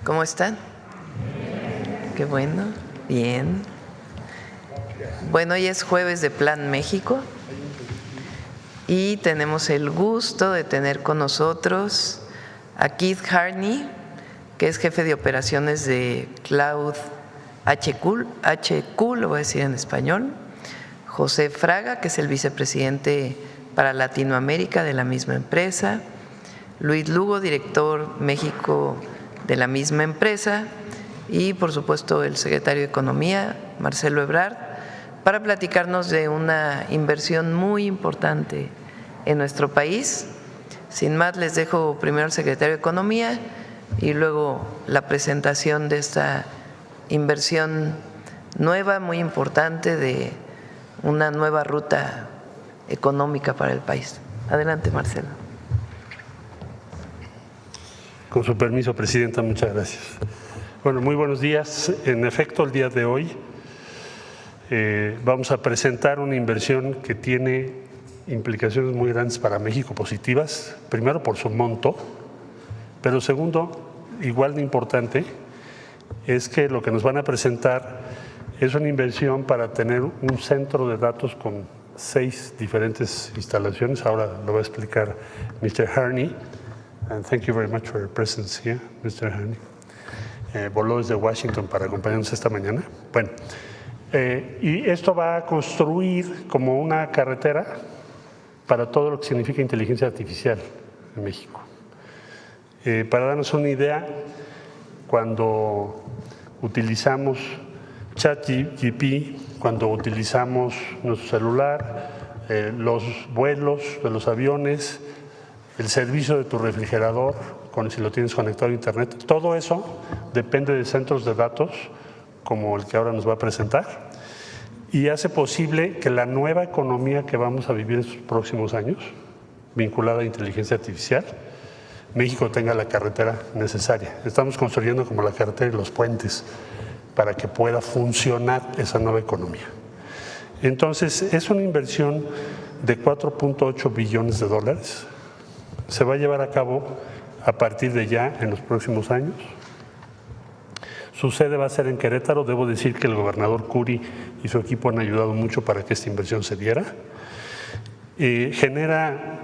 ¿Cómo están? Qué bueno, bien. Bueno, hoy es jueves de Plan México y tenemos el gusto de tener con nosotros a Keith Harney, que es jefe de operaciones de Cloud HQ, lo voy a decir en español, José Fraga, que es el vicepresidente para Latinoamérica de la misma empresa, Luis Lugo, director México de la misma empresa, y por supuesto el secretario de Economía, Marcelo Ebrard, para platicarnos de una inversión muy importante en nuestro país. Sin más, les dejo primero al secretario de Economía y luego la presentación de esta inversión nueva, muy importante, de una nueva ruta económica para el país. Adelante, Marcelo. Con su permiso, Presidenta, muchas gracias. Bueno, muy buenos días. En efecto, el día de hoy vamos a presentar una inversión que tiene implicaciones muy grandes para México, positivas. Primero, por su monto, pero segundo, igual de importante, es que lo que nos van a presentar es una inversión para tener un centro de datos con 6 diferentes instalaciones. Ahora lo va a explicar Mr. Harney. And thank you very much for your presence here, Mr. Harney. Voló desde Washington para acompañarnos esta mañana. Bueno, y esto va a construir como una carretera para todo lo que significa inteligencia artificial en México. Para darnos una idea, cuando utilizamos ChatGPT, cuando utilizamos nuestro celular, los vuelos de los aviones, el servicio de tu refrigerador, si lo tienes conectado a Internet, todo eso depende de centros de datos como el que ahora nos va a presentar y hace posible que la nueva economía que vamos a vivir en estos próximos años, vinculada a inteligencia artificial, México tenga la carretera necesaria. Estamos construyendo como la carretera y los puentes para que pueda funcionar esa nueva economía. Entonces, es una inversión de $4.8 billones. Se va a llevar a cabo a partir de ya en los próximos años. Su sede va a ser en Querétaro. Debo decir que el gobernador Curi y su equipo han ayudado mucho para que esta inversión se diera. Genera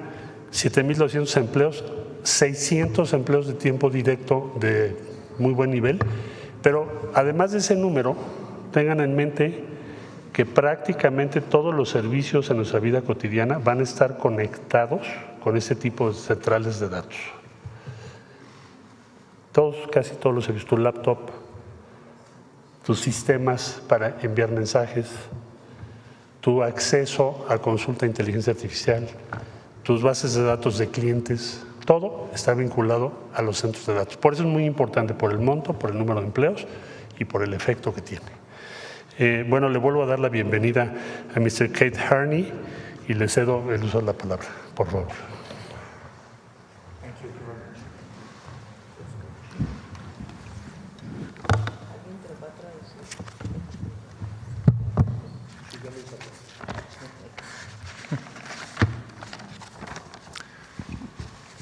7,200 empleos, 600 empleos de tiempo directo de muy buen nivel, pero además de ese número, tengan en mente que prácticamente todos los servicios en nuestra vida cotidiana van a estar conectados con este tipo de centrales de datos. Casi todos los servicios, tu laptop, tus sistemas para enviar mensajes, tu acceso a consulta de inteligencia artificial, tus bases de datos de clientes, todo está vinculado a los centros de datos. Por eso es muy importante, por el monto, por el número de empleos y por el efecto que tiene. Bueno, le vuelvo a dar la bienvenida a Mr. Keith Harney y le cedo el uso de la palabra, por favor.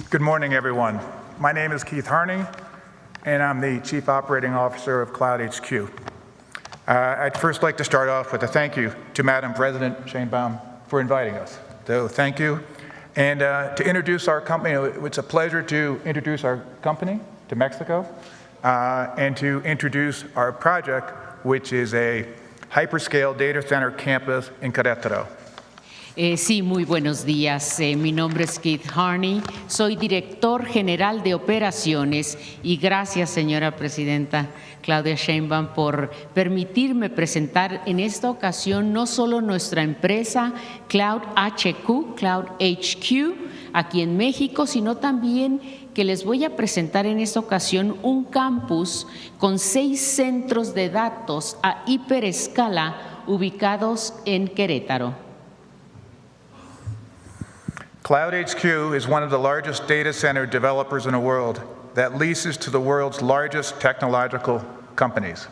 Good morning, everyone. My name is Keith Harney, and I'm the Chief Operating Officer of Cloud HQ. I'd first like to start off with a thank you to Madam President Sheinbaum for inviting us. So thank you. And to introduce our company, it's a pleasure to introduce our company to Mexico and to introduce our project, which is a hyperscale data center campus in Querétaro. Sí, muy buenos días. Mi nombre es Keith Harney, soy director general de operaciones y gracias, señora presidenta Claudia Sheinbaum, por permitirme presentar en esta ocasión no solo nuestra empresa Cloud HQ, aquí en México, sino también que les voy a presentar en esta ocasión un campus con 6 centros de datos a hiperescala ubicados en Querétaro. Cloud HQ is one of the largest data center developers in the world that leases to the world's largest technological companies.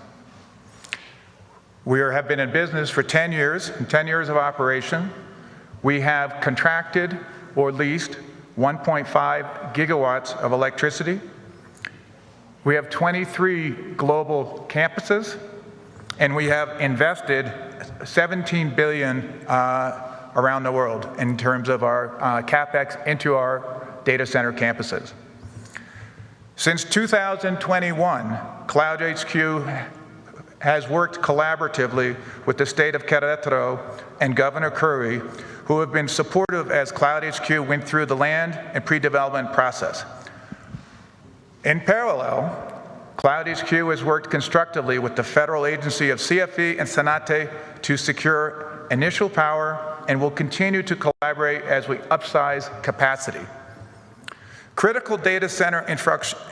We have been in business for 10 years, 10 years of operation. We have contracted or leased 1.5 gigawatts of electricity. We have 23 global campuses, and we have invested $17 billion around the world in terms of our CapEx into our data center campuses. Since 2021, Cloud HQ has worked collaboratively with the state of Querétaro and Governor Curry, who have been supportive as Cloud HQ went through the land and pre-development process. In parallel, Cloud HQ has worked constructively with the federal agency of CFE and SENATE to secure initial power and will continue to collaborate as we upsize capacity. Critical data center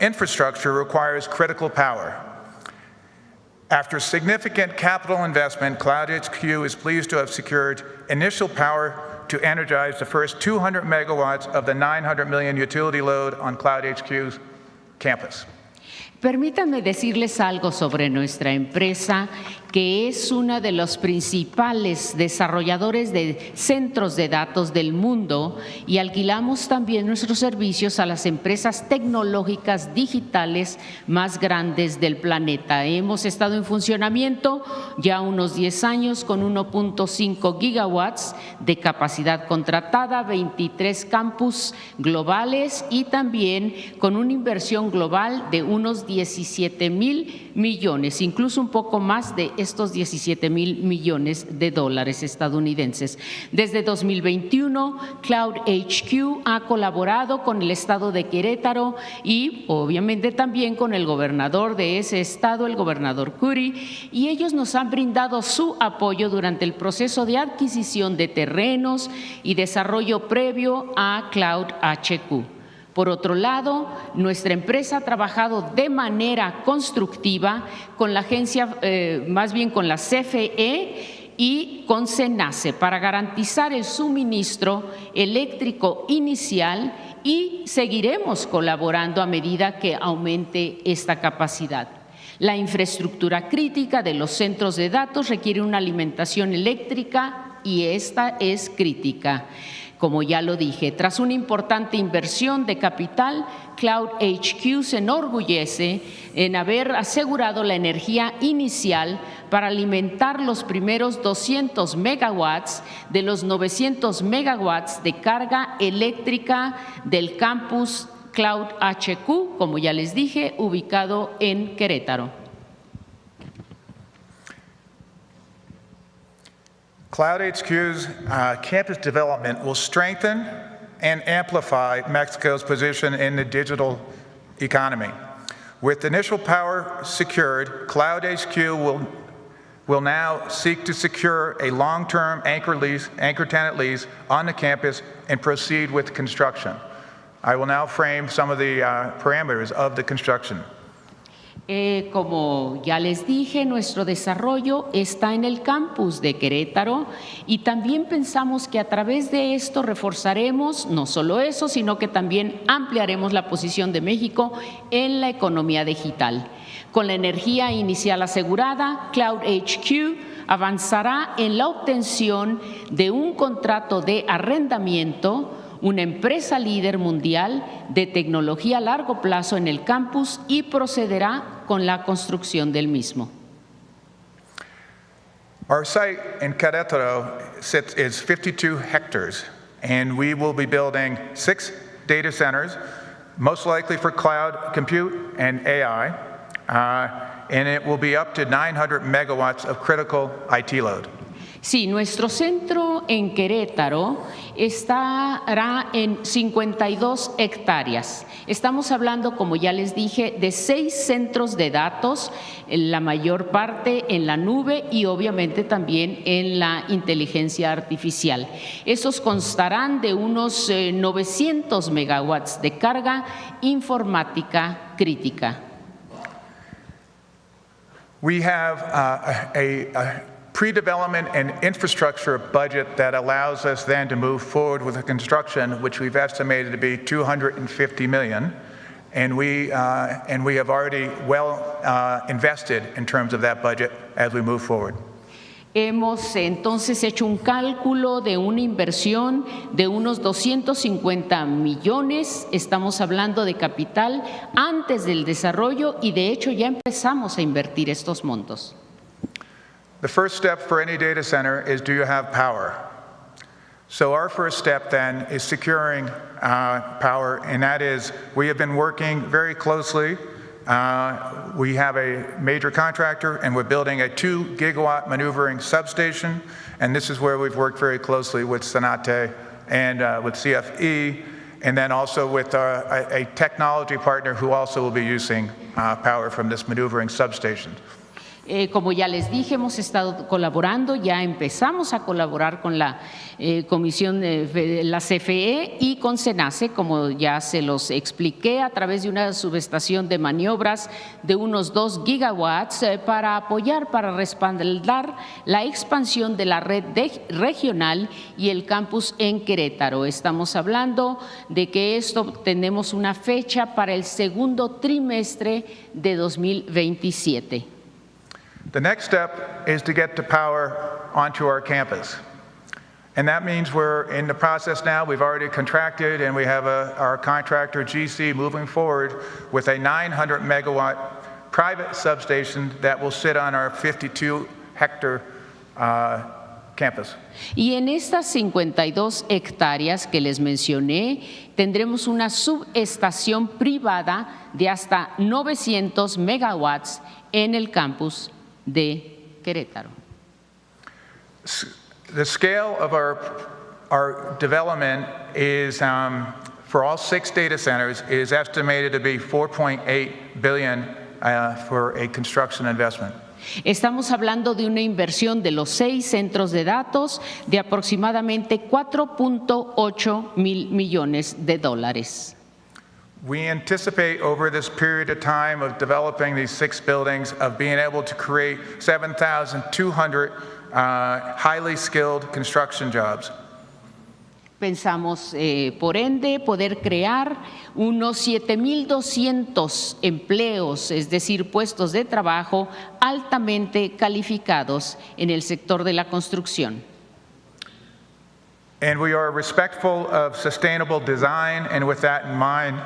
infrastructure requires critical power. After significant capital investment, Cloud HQ is pleased to have secured initial power to energize the first 200 megawatts of the 900 million utility load on Cloud HQ's campus. Permítanme decirles algo sobre nuestra empresa, que es una de los principales desarrolladores de centros de datos del mundo y alquilamos también nuestros servicios a las empresas tecnológicas digitales más grandes del planeta. Hemos estado en funcionamiento ya unos 10 años con 1.5 gigawatts de capacidad contratada, 23 campus globales y también con una inversión global de unos 17,000 millones, incluso un poco más de estos 17,000 millones de dólares estadounidenses. Desde 2021, Cloud HQ ha colaborado con el estado de Querétaro y obviamente también con el gobernador de ese estado, el gobernador Curry, y ellos nos han brindado su apoyo durante el proceso de adquisición de terrenos y desarrollo previo a Cloud HQ. Por otro lado, nuestra empresa ha trabajado de manera constructiva con la agencia, más bien con la CFE y con SENACE para garantizar el suministro eléctrico inicial y seguiremos colaborando a medida que aumente esta capacidad. La infraestructura crítica de los centros de datos requiere una alimentación eléctrica y esta es crítica. Como ya lo dije, tras una importante inversión de capital, Cloud HQ se enorgullece en haber asegurado la energía inicial para alimentar los primeros 200 megawatts de los 900 megawatts de carga eléctrica del campus Cloud HQ, como ya les dije, ubicado en Querétaro. Cloud HQ's campus development will strengthen and amplify Mexico's position in the digital economy. With initial power secured, Cloud HQ will now seek to secure a long-term anchor tenant lease on the campus and proceed with construction. I will now frame some of the parameters of the construction. Como ya les dije, nuestro desarrollo está en el campus de Querétaro y también pensamos que a través de esto reforzaremos no solo eso, sino que también ampliaremos la posición de México en la economía digital. Con la energía inicial asegurada, Cloud HQ avanzará en la obtención de un contrato de arrendamiento, una empresa líder mundial de tecnología a largo plazo en el campus y procederá con la construcción del mismo. Our site in Querétaro is 52 hectares, and we will be building 6 data centers, most likely for cloud compute and AI, and it will be up to 900 megawatts of critical IT load. Sí, nuestro centro en Querétaro estará en 52 hectáreas. Estamos hablando, como ya les dije, de 6 centros de datos, la mayor parte en la nube y obviamente también en la inteligencia artificial. Estos constarán de unos 900 megawatts de carga informática crítica. We have a pre-development and infrastructure budget that allows us then to move forward with the construction, which we've estimated to be $250 million, and we have already invested in terms of that budget as we move forward. Hemos entonces hecho un cálculo de una inversión de unos 250 millones, estamos hablando de capital antes del desarrollo y de hecho ya empezamos a invertir estos montos. The first step for any data center is, do you have power? So our first step then is securing power, and that is, we have been working very closely. We have a major contractor, and we're building a 2 gigawatt maneuvering substation, and this is where we've worked very closely with Sonate and with CFE, and then also with a technology partner who also will be using power from this maneuvering substation. Como ya les dije, hemos estado colaborando, ya empezamos a colaborar con la Comisión de la CFE y con SENACE, como ya se los expliqué, a través de una subestación de maniobras de unos 2 gigawatts para apoyar, para respaldar la expansión de la red regional y el campus en Querétaro. Estamos hablando de que esto tenemos una fecha para el segundo trimestre de 2027. The next step is to get the power onto our campus. And that means we're in the process now. We've already contracted, and we have our contractor, GC, moving forward with a 900 megawatt private substation that will sit on our 52-hectare campus. Y en estas 52 hectáreas que les mencioné, tendremos una subestación privada de hasta 900 megawatts en el campus de Querétaro. The scale of our development is, for all 6 data centers, is estimated to be $4.8 billion for a construction investment. Estamos hablando de una inversión de los 6 centros de datos de aproximadamente $4.8 mil millones. We anticipate over this period of time of developing these 6 buildings of being able to create 7,200 highly skilled construction jobs. Pensamos, por ende, poder crear unos 7,200 empleos, es decir, puestos de trabajo altamente calificados en el sector de la construcción. And we are respectful of sustainable design, and with that in mind,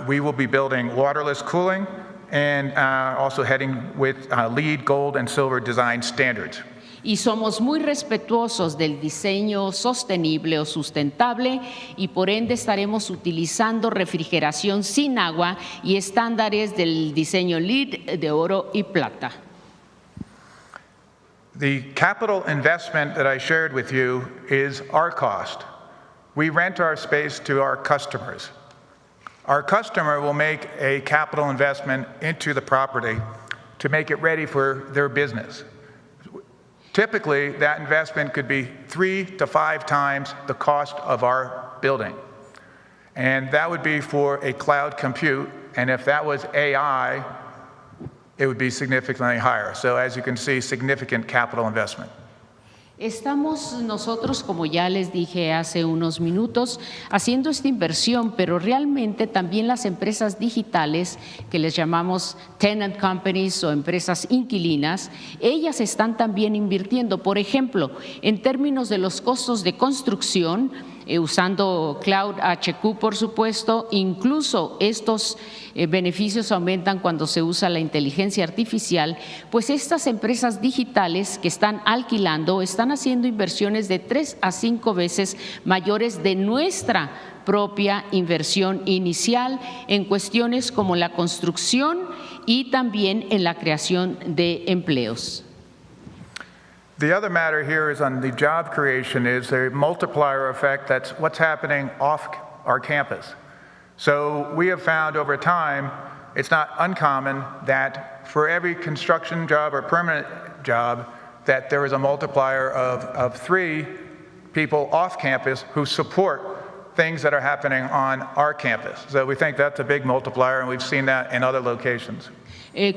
we will be building waterless cooling and also heading with LEED Gold and Silver design standards. Y somos muy respetuosos del diseño sostenible o sustentable y por ende estaremos utilizando refrigeración sin agua y estándares del diseño LEED de oro y plata. The capital investment that I shared with you is our cost. We rent our space to our customers. Our customer will make a capital investment into the property to make it ready for their business. Typically, that investment could be 3 to 5 times the cost of our building. And that would be for a cloud compute, and if that was AI, it would be significantly higher. So as you can see, significant capital investment. Estamos nosotros, como ya les dije hace unos minutos, haciendo esta inversión, pero realmente también las empresas digitales, que les llamamos tenant companies o empresas inquilinas, ellas están también invirtiendo. Por ejemplo, en términos de los costos de construcción, usando Cloud HQ, por supuesto, incluso estos beneficios aumentan cuando se usa la inteligencia artificial, pues estas empresas digitales que están alquilando están haciendo inversiones de 3 a 5 veces mayores de nuestra propia inversión inicial en cuestiones como la construcción y también en la creación de empleos. The other matter here is on the job creation is a multiplier effect. That's what's happening off our campus. So we have found over time, it's not uncommon that for every construction job or permanent job, that there is a multiplier of 3 people off campus who support things that are happening on our campus. So we think that's a big multiplier, and we've seen that in other locations.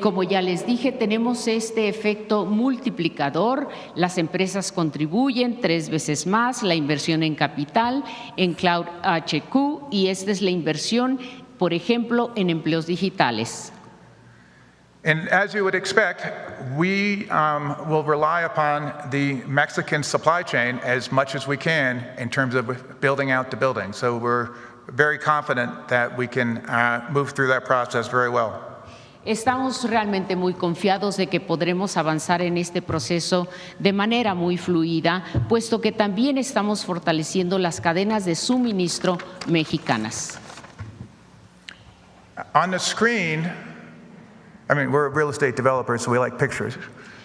Como ya les dije, tenemos este efecto multiplicador. Las empresas contribuyen 3 veces más la inversión en capital, en Cloud HQ, y esta es la inversión, por ejemplo, en empleos digitales. And as you would expect, we will rely upon the Mexican supply chain as much as we can in terms of building out the building. So we're very confident that we can move through that process very well. Estamos realmente muy confiados de que podremos avanzar en este proceso de manera muy fluida, puesto que también estamos fortaleciendo las cadenas de suministro mexicanas. On the screen, I mean, we're real estate developers, so we like pictures.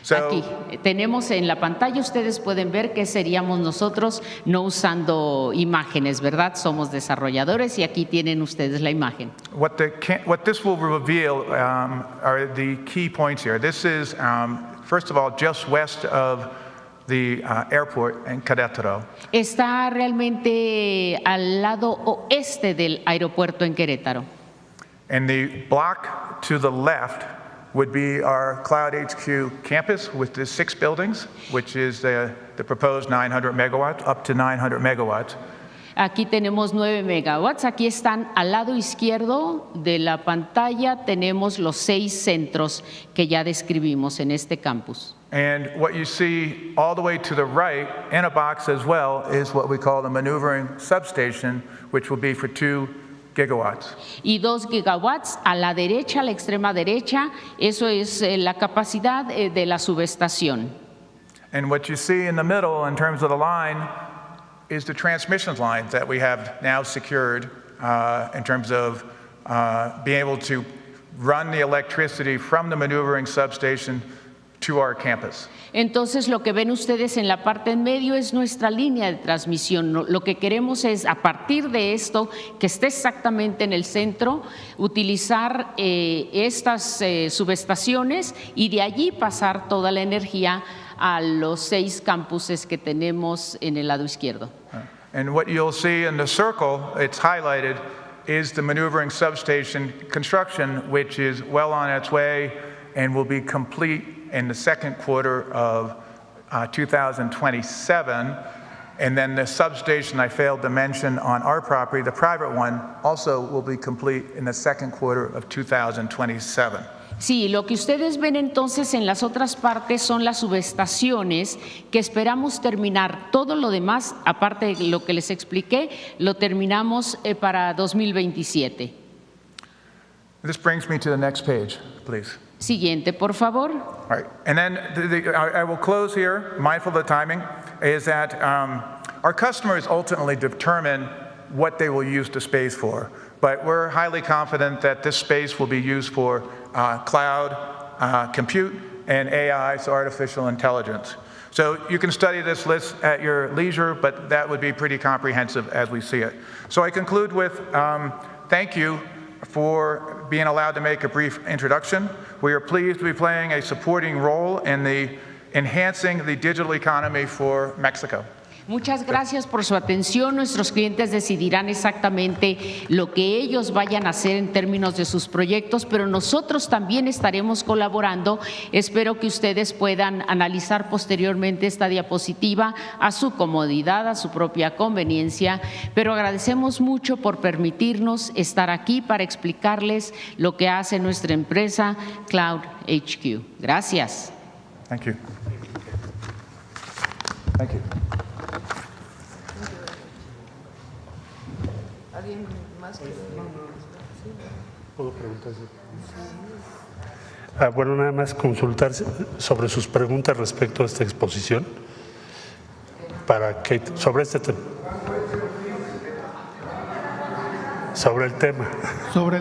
Aquí tenemos en la pantalla, ustedes pueden ver que seríamos nosotros no usando imágenes, ¿verdad? Somos desarrolladores y aquí tienen ustedes la imagen. What this will reveal are the key points here. This is, first of all, just west of the airport in Querétaro. Está realmente al lado oeste del aeropuerto en Querétaro. And the block to the left would be our Cloud HQ campus with the 6 buildings, which is the proposed 900 megawatts, up to 900 megawatts. Aquí tenemos 9 megawatts. Aquí están al lado izquierdo de la pantalla. Tenemos los 6 centros que ya describimos en este campus. And what you see all the way to the right in a box as well is what we call the maneuvering substation, which will be for 2 gigawatts. Y 2 gigawatts a la derecha, a la extrema derecha, eso es la capacidad de la subestación. And what you see in the middle in terms of the line is the transmission lines that we have now secured in terms of being able to run the electricity from the maneuvering substation to our campus. Entonces lo que ven ustedes en la parte en medio es nuestra línea de transmisión. Lo que queremos es, a partir de esto, que esté exactamente en el centro, utilizar estas subestaciones y de allí pasar toda la energía a los 6 campuses que tenemos en el lado izquierdo. And what you'll see in the circle, it's highlighted, is the maneuvering substation construction, which is well on its way and will be complete in the second quarter of 2027. And then the substation I failed to mention on our property, the private one, also will be complete in the second quarter of 2027. Sí, lo que ustedes ven entonces en las otras partes son las subestaciones que esperamos terminar. Todo lo demás, aparte de lo que les expliqué, lo terminamos para 2027. This brings me to the next page, please. Siguiente, por favor. All right, and then I will close here, mindful of the timing, is that our customers ultimately determine what they will use the space for, but we're highly confident that this space will be used for cloud compute and AI, so artificial intelligence. So you can study this list at your leisure, but that would be pretty comprehensive as we see it. So I conclude with thank you for being allowed to make a brief introduction. We are pleased to be playing a supporting role in enhancing the digital economy for Mexico. Muchas gracias por su atención. Nuestros clientes decidirán exactamente lo que ellos vayan a hacer en términos de sus proyectos, pero nosotros también estaremos colaborando. Espero que ustedes puedan analizar posteriormente esta diapositiva a su comodidad, a su propia conveniencia, pero agradecemos mucho por permitirnos estar aquí para explicarles lo que hace nuestra empresa Cloud HQ. Gracias. Thank you. Thank you. ¿Alguien más quiere? ¿Puedo preguntar? Bueno, nada más consultar sobre sus preguntas respecto a esta exposición. Para que, sobre este tema. Sobre el tema. Sobre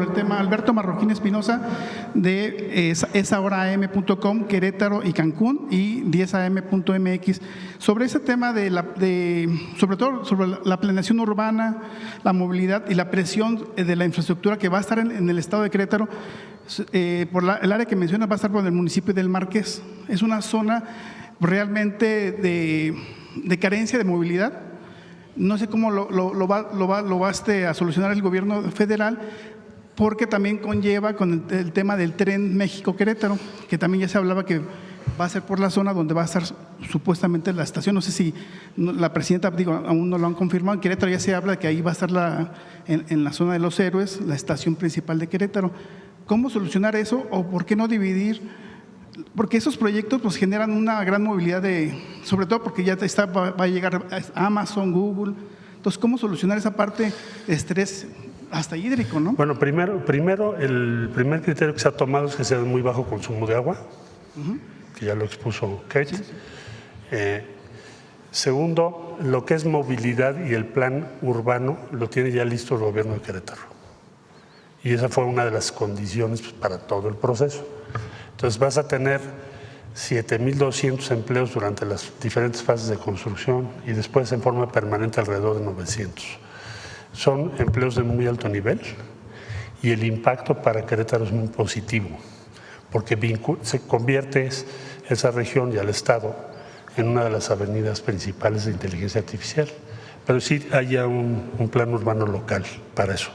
el tema, Alberto Marroquín Espinosa de esahoraam.com, Querétaro y Cancún, y 10am.mx. Sobre ese tema sobre todo sobre la planeación urbana, la movilidad y la presión de la infraestructura que va a estar en el estado de Querétaro, por el área que menciona, va a estar por el municipio del Marqués. Es una zona realmente de carencia de movilidad. No sé cómo lo va a solucionar el gobierno federal, porque también conlleva con el tema del tren México-Querétaro, que también ya se hablaba que va a ser por la zona donde va a estar supuestamente la estación. No sé si la presidenta, aún no lo han confirmado. En Querétaro ya se habla de que ahí va a estar en la zona de los héroes, la estación principal de Querétaro. ¿cómo solucionar eso o por qué no dividir? Porque esos proyectos pues generan una gran movilidad sobre todo porque ya va a llegar a Amazon, Google. Entonces, ¿cómo solucionar esa parte de estrés hasta hídrico, no? Bueno, primero el primer criterio que se ha tomado es que sea de muy bajo consumo de agua, que ya lo expuso Kate. Segundo, lo que es movilidad y el plan urbano lo tiene ya listo el gobierno de Querétaro. Y esa fue una de las condiciones para todo el proceso. Entonces vas a tener 7,200 empleos durante las diferentes fases de construcción y después en forma permanente alrededor de 900. Son empleos de muy alto nivel y el impacto para Querétaro es muy positivo porque se convierte esa región y al Estado en una de las avenidas principales de inteligencia artificial. Pero sí hay ya un plan urbano local para eso.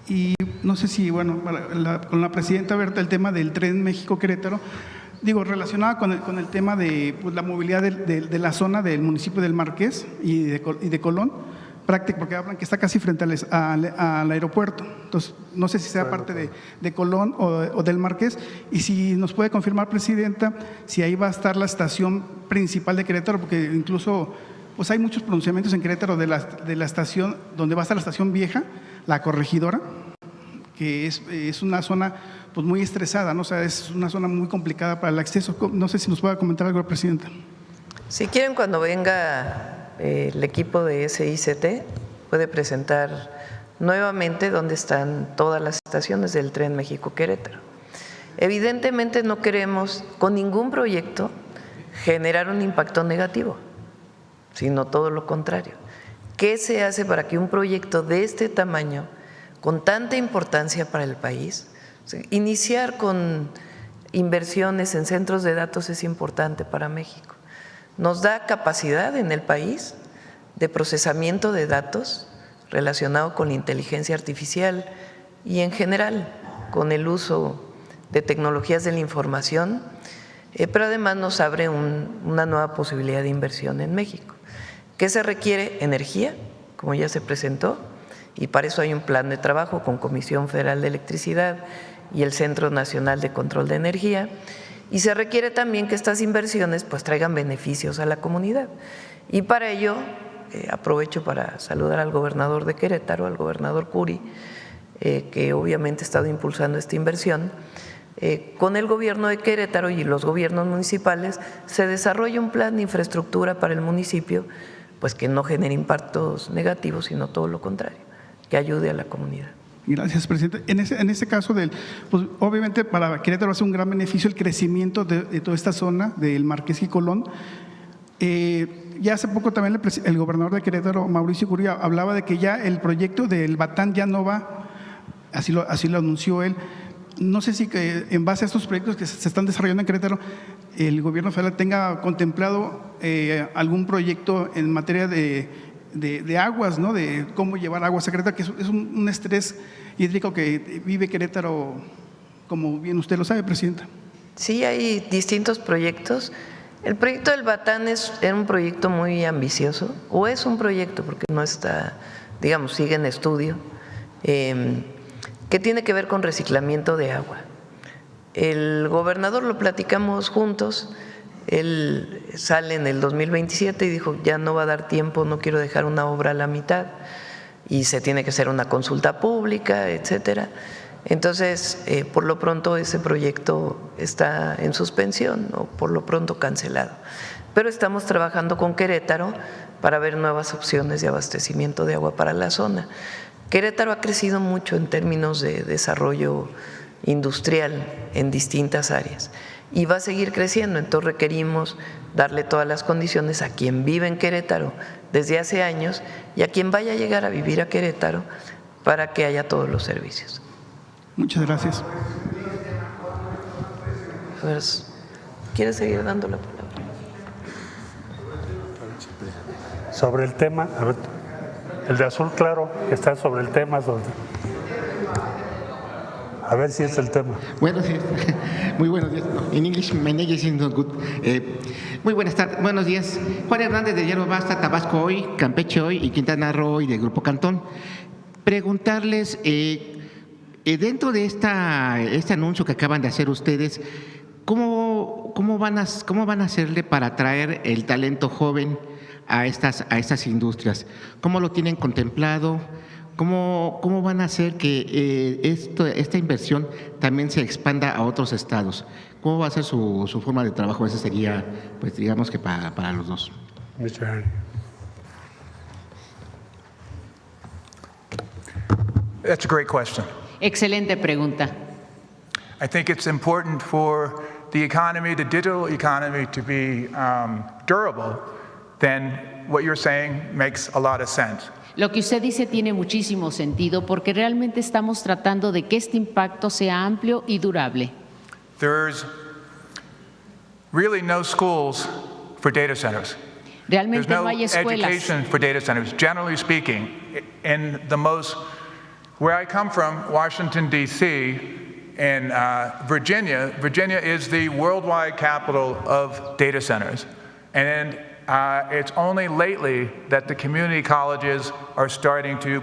Y no sé si, bueno, con la presidenta Berta, el tema del tren México-Querétaro, digo, relacionado con el tema de pues, la movilidad de la zona del municipio del Marqués y de Colón, porque hablan que está casi frente al aeropuerto. Entonces, no sé si sea parte de Colón o del Marqués. Y si nos puede confirmar, presidenta, si ahí va a estar la estación principal de Querétaro, porque incluso pues hay muchos pronunciamientos en Querétaro de la estación, donde va a estar la estación vieja, la Corregidora, que es una zona pues muy estresada, ¿no? O sea, es una zona muy complicada para el acceso. No sé si nos pueda comentar algo, presidenta. Si quieren, cuando venga el equipo de SICT, puede presentar nuevamente dónde están todas las estaciones del tren México-Querétaro. Evidentemente no queremos con ningún proyecto generar un impacto negativo, sino todo lo contrario. ¿Qué se hace para que un proyecto de este tamaño, con tanta importancia para el país, iniciar con inversiones en centros de datos es importante para México? Nos da capacidad en el país de procesamiento de datos relacionado con la inteligencia artificial y en general con el uso de tecnologías de la información, pero además nos abre una nueva posibilidad de inversión en México. ¿Qué se requiere? Energía, como ya se presentó, y para eso hay un plan de trabajo con Comisión Federal de Electricidad y el Centro Nacional de Control de Energía. Y se requiere también que estas inversiones pues traigan beneficios a la comunidad. Y para ello aprovecho para saludar al gobernador de Querétaro, al gobernador Curi, que obviamente ha estado impulsando esta inversión. Con el gobierno de Querétaro y los gobiernos municipales se desarrolla un plan de infraestructura para el municipio, pues que no genere impactos negativos, sino todo lo contrario, que ayude a la comunidad. Gracias, presidente. En ese caso, pues obviamente para Querétaro va a ser un gran beneficio el crecimiento de toda esta zona del Marqués y Colón. Ya hace poco también el gobernador de Querétaro, Mauricio Curi, hablaba de que ya el proyecto del Batán ya no va, así lo anunció él. No sé si que en base a estos proyectos que se están desarrollando en Querétaro, el gobierno federal tenga contemplado algún proyecto en materia de aguas, ¿no? De cómo llevar aguas a Querétaro, que es un estrés hídrico que vive Querétaro, como bien usted lo sabe, presidenta. Sí, hay distintos proyectos. El proyecto del Batán era un proyecto muy ambicioso, o es un proyecto porque no está, digamos, sigue en estudio, que tiene que ver con reciclamiento de agua. El gobernador lo platicamos juntos. Él sale en el 2027 y dijo, ya no va a dar tiempo, no quiero dejar una obra a la mitad y se tiene que hacer una consulta pública, etcétera. Entonces, por lo pronto ese proyecto está en suspensión o por lo pronto cancelado. Pero estamos trabajando con Querétaro para ver nuevas opciones de abastecimiento de agua para la zona. Querétaro ha crecido mucho en términos de desarrollo industrial en distintas áreas y va a seguir creciendo, entonces requerimos darle todas las condiciones a quien vive en Querétaro desde hace años y a quien vaya a llegar a vivir a Querétaro para que haya todos los servicios. Muchas gracias. A ver, ¿quieres seguir dando la palabra? Sobre el tema, a ver, el de azul claro que está sobre el tema, a ver si es el tema. Buenos días. Muy buenos días. In English, my name is not good. Muy buenas tardes. Buenos días. Juan Hernández de Hierro Basta, Tabasco Hoy, Campeche Hoy y Quintana Roo y del Grupo Cantón. Preguntarles, dentro de este anuncio que acaban de hacer ustedes, ¿cómo van a hacerle para atraer el talento joven a estas industrias? ¿Cómo lo tienen contemplado? ¿Cómo van a hacer que esta inversión también se expanda a otros estados? ¿Cómo va a ser su forma de trabajo? Ese sería, pues digamos que para los dos. Mr. Harney. That's a great question. Excelente pregunta. I think it's important for the economy, the digital economy, to be durable. Then what you're saying makes a lot of sense. Lo que usted dice tiene muchísimo sentido porque realmente estamos tratando de que este impacto sea amplio y durable. There's really no schools for data centers. There's Realmente no no hay escuelas. education for data centers, generally speaking. Where I come from, Washington, D.C., and Virginia is the worldwide capital of data centers. And it's only lately that the community colleges are starting to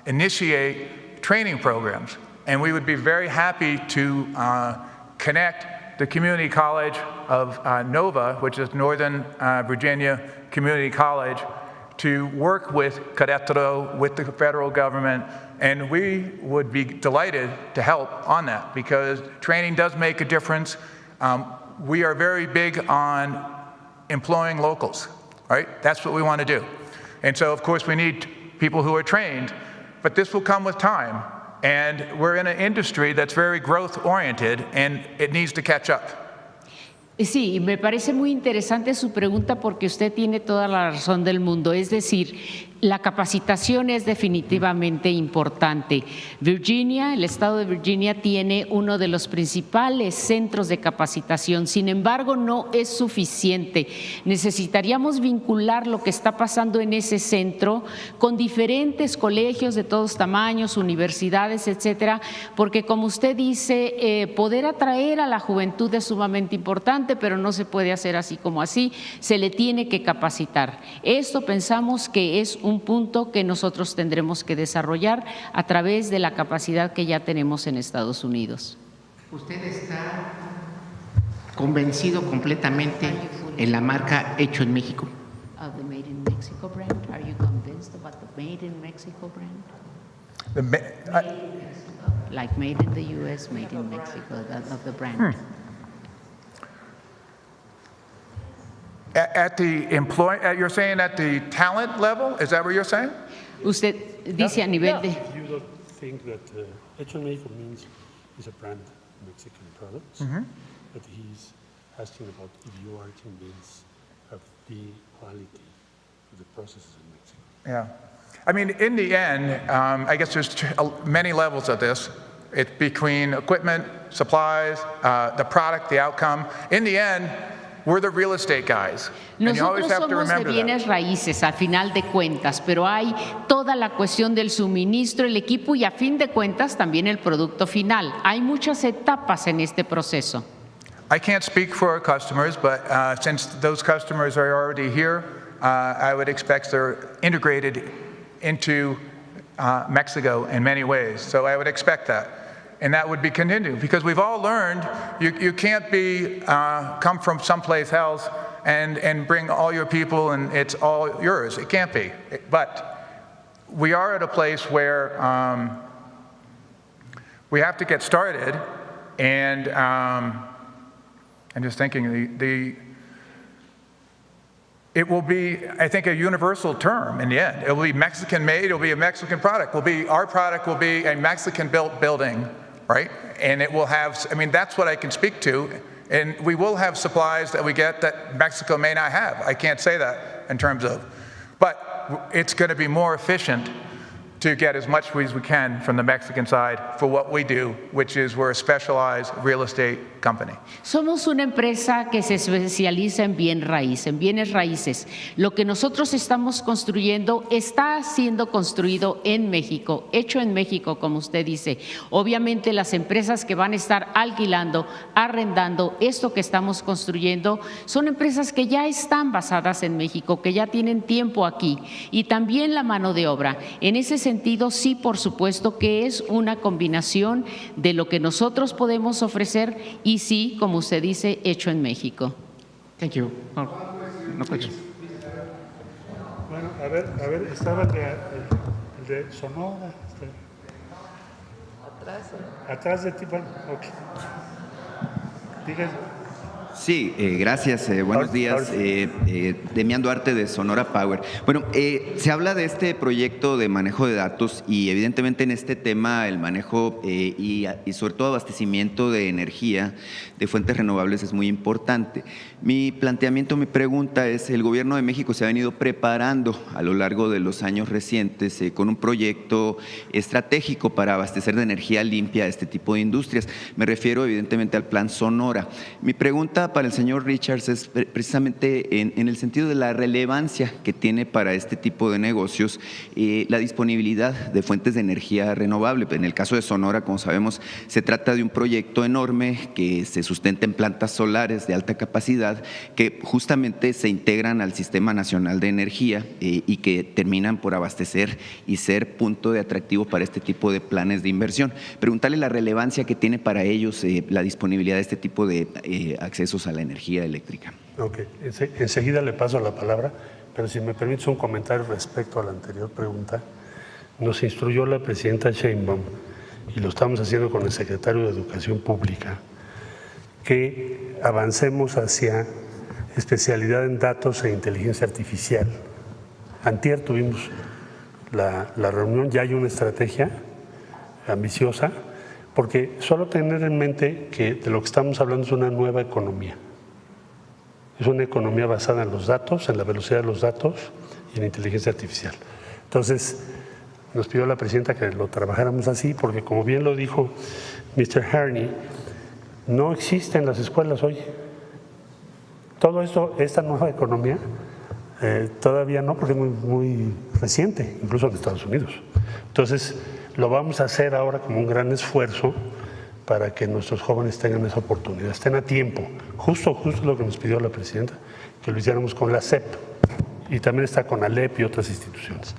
initiate training programs. And we would be very happy to connect the community college of Nova, which is Northern Virginia Community College, to work with Querétaro, with the federal government, and we would be delighted to help on that because training does make a difference. We are very big on employing locals, right? That's what we want to do. And so, of course, we need people who are trained, but this will come with time. And we're in an industry that's very growth-oriented, and it needs to catch up. Sí, me parece muy interesante su pregunta porque usted tiene toda la razón del mundo. Es decir, la capacitación es definitivamente importante. Virginia, el estado de Virginia, tiene uno de los principales centros de capacitación. Sin embargo, no es suficiente. Necesitaríamos vincular lo que está pasando en ese centro con diferentes colegios de todos tamaños, universidades, etcétera, porque como usted dice, poder atraer a la juventud es sumamente importante, pero no se puede hacer así como así, se le tiene que capacitar. Esto pensamos que es un punto que nosotros tendremos que desarrollar a través de la capacidad que ya tenemos en Estados Unidos. ¿Usted está convencido completamente en la marca Hecho en México? The Made in Mexico brand. Are you convinced about the Made in Mexico brand? Like Made in the U.S., Made in Mexico, of the brand. You're saying at the talent level? Is that what you're saying? Usted dice a nivel de… You don't think that Hecho en México means it's a brand Mexican products, but he's asking about if you are convinced of the quality of the processes in Mexico. Yeah. I mean, in the end, I guess there's many levels of this. It's between equipment, supplies, the product, the outcome. In the end, we're the real estate guys. And you always Nosotros have to somos de remember bienes that. raíces, a final de cuentas, pero hay toda la cuestión del suministro, el equipo y a fin de cuentas también el producto final. Hay muchas etapas en este proceso. I can't speak for our customers, but since those customers are already here, I would expect they're integrated into Mexico in many ways. So I would expect that. And that would be continued because we've all learned you can't come from someplace else and bring all your people and it's all yours. It can't be. But we are at a place where we have to get started. And I'm just thinking it will be, I think, a universal term in the end. It will be Mexican made, it will be a Mexican product. Our product will be a Mexican built building, right? And it will have, I mean, that's what I can speak to. And we will have supplies that we get that Mexico may not have. I can't say that in terms of, but it's going to be more efficient to get as much as we can from the Mexican side for what we do, which is we're a specialized real estate company. Somos una empresa que se especializa en bienes raíces. Lo que nosotros estamos construyendo está siendo construido en México, hecho en México, como usted dice. Obviamente las empresas que van a estar alquilando, arrendando esto que estamos construyendo, son empresas que ya están basadas en México, que ya tienen tiempo aquí y también la mano de obra. En ese sentido, sí, por supuesto que es una combinación de lo que nosotros podemos ofrecer y sí, como usted dice, hecho en México. Thank you. No questions. Bueno, a ver, estaba el de Sonora. Atrás de ti, bueno, ok. Dígame. Sí, gracias. Buenos días. Demián Duarte de Sonora Power. Bueno, se habla de este proyecto de manejo de datos y evidentemente en este tema el manejo y sobre todo abastecimiento de energía de fuentes renovables es muy importante. Mi planteamiento, mi pregunta es, el Gobierno de México se ha venido preparando a lo largo de los años recientes con un proyecto estratégico para abastecer de energía limpia a este tipo de industrias. Me refiero evidentemente al Plan Sonora. Mi pregunta para el señor Richards es precisamente en el sentido de la relevancia que tiene para este tipo de negocios la disponibilidad de fuentes de energía renovable. En el caso de Sonora, como sabemos, se trata de un proyecto enorme que se sustenta en plantas solares de alta capacidad que justamente se integran al Sistema Nacional de Energía y que terminan por abastecer y ser punto de atractivo para este tipo de planes de inversión. Preguntarle la relevancia que tiene para ellos la disponibilidad de este tipo de accesos a la energía eléctrica. Ok, enseguida le paso la palabra, pero si me permites un comentario respecto a la anterior pregunta. Nos instruyó la presidenta Sheinbaum, y lo estamos haciendo con el secretario de Educación Pública, que avancemos hacia especialidad en datos e inteligencia artificial. Antier tuvimos la reunión, ya hay una estrategia ambiciosa, porque solo tener en mente que de lo que estamos hablando es una nueva economía. Es una economía basada en los datos, en la velocidad de los datos y en inteligencia artificial. Entonces, nos pidió la presidenta que lo trabajáramos así, porque como bien lo dijo Mr. Harney, no existe en las escuelas hoy. Todo esto, esta nueva economía, todavía no, porque es muy reciente, incluso en Estados Unidos. Entonces, lo vamos a hacer ahora como un gran esfuerzo para que nuestros jóvenes tengan esa oportunidad, estén a tiempo. Justo lo que nos pidió la presidenta, que lo hiciéramos con la SEP y también está con ALEP y otras instituciones.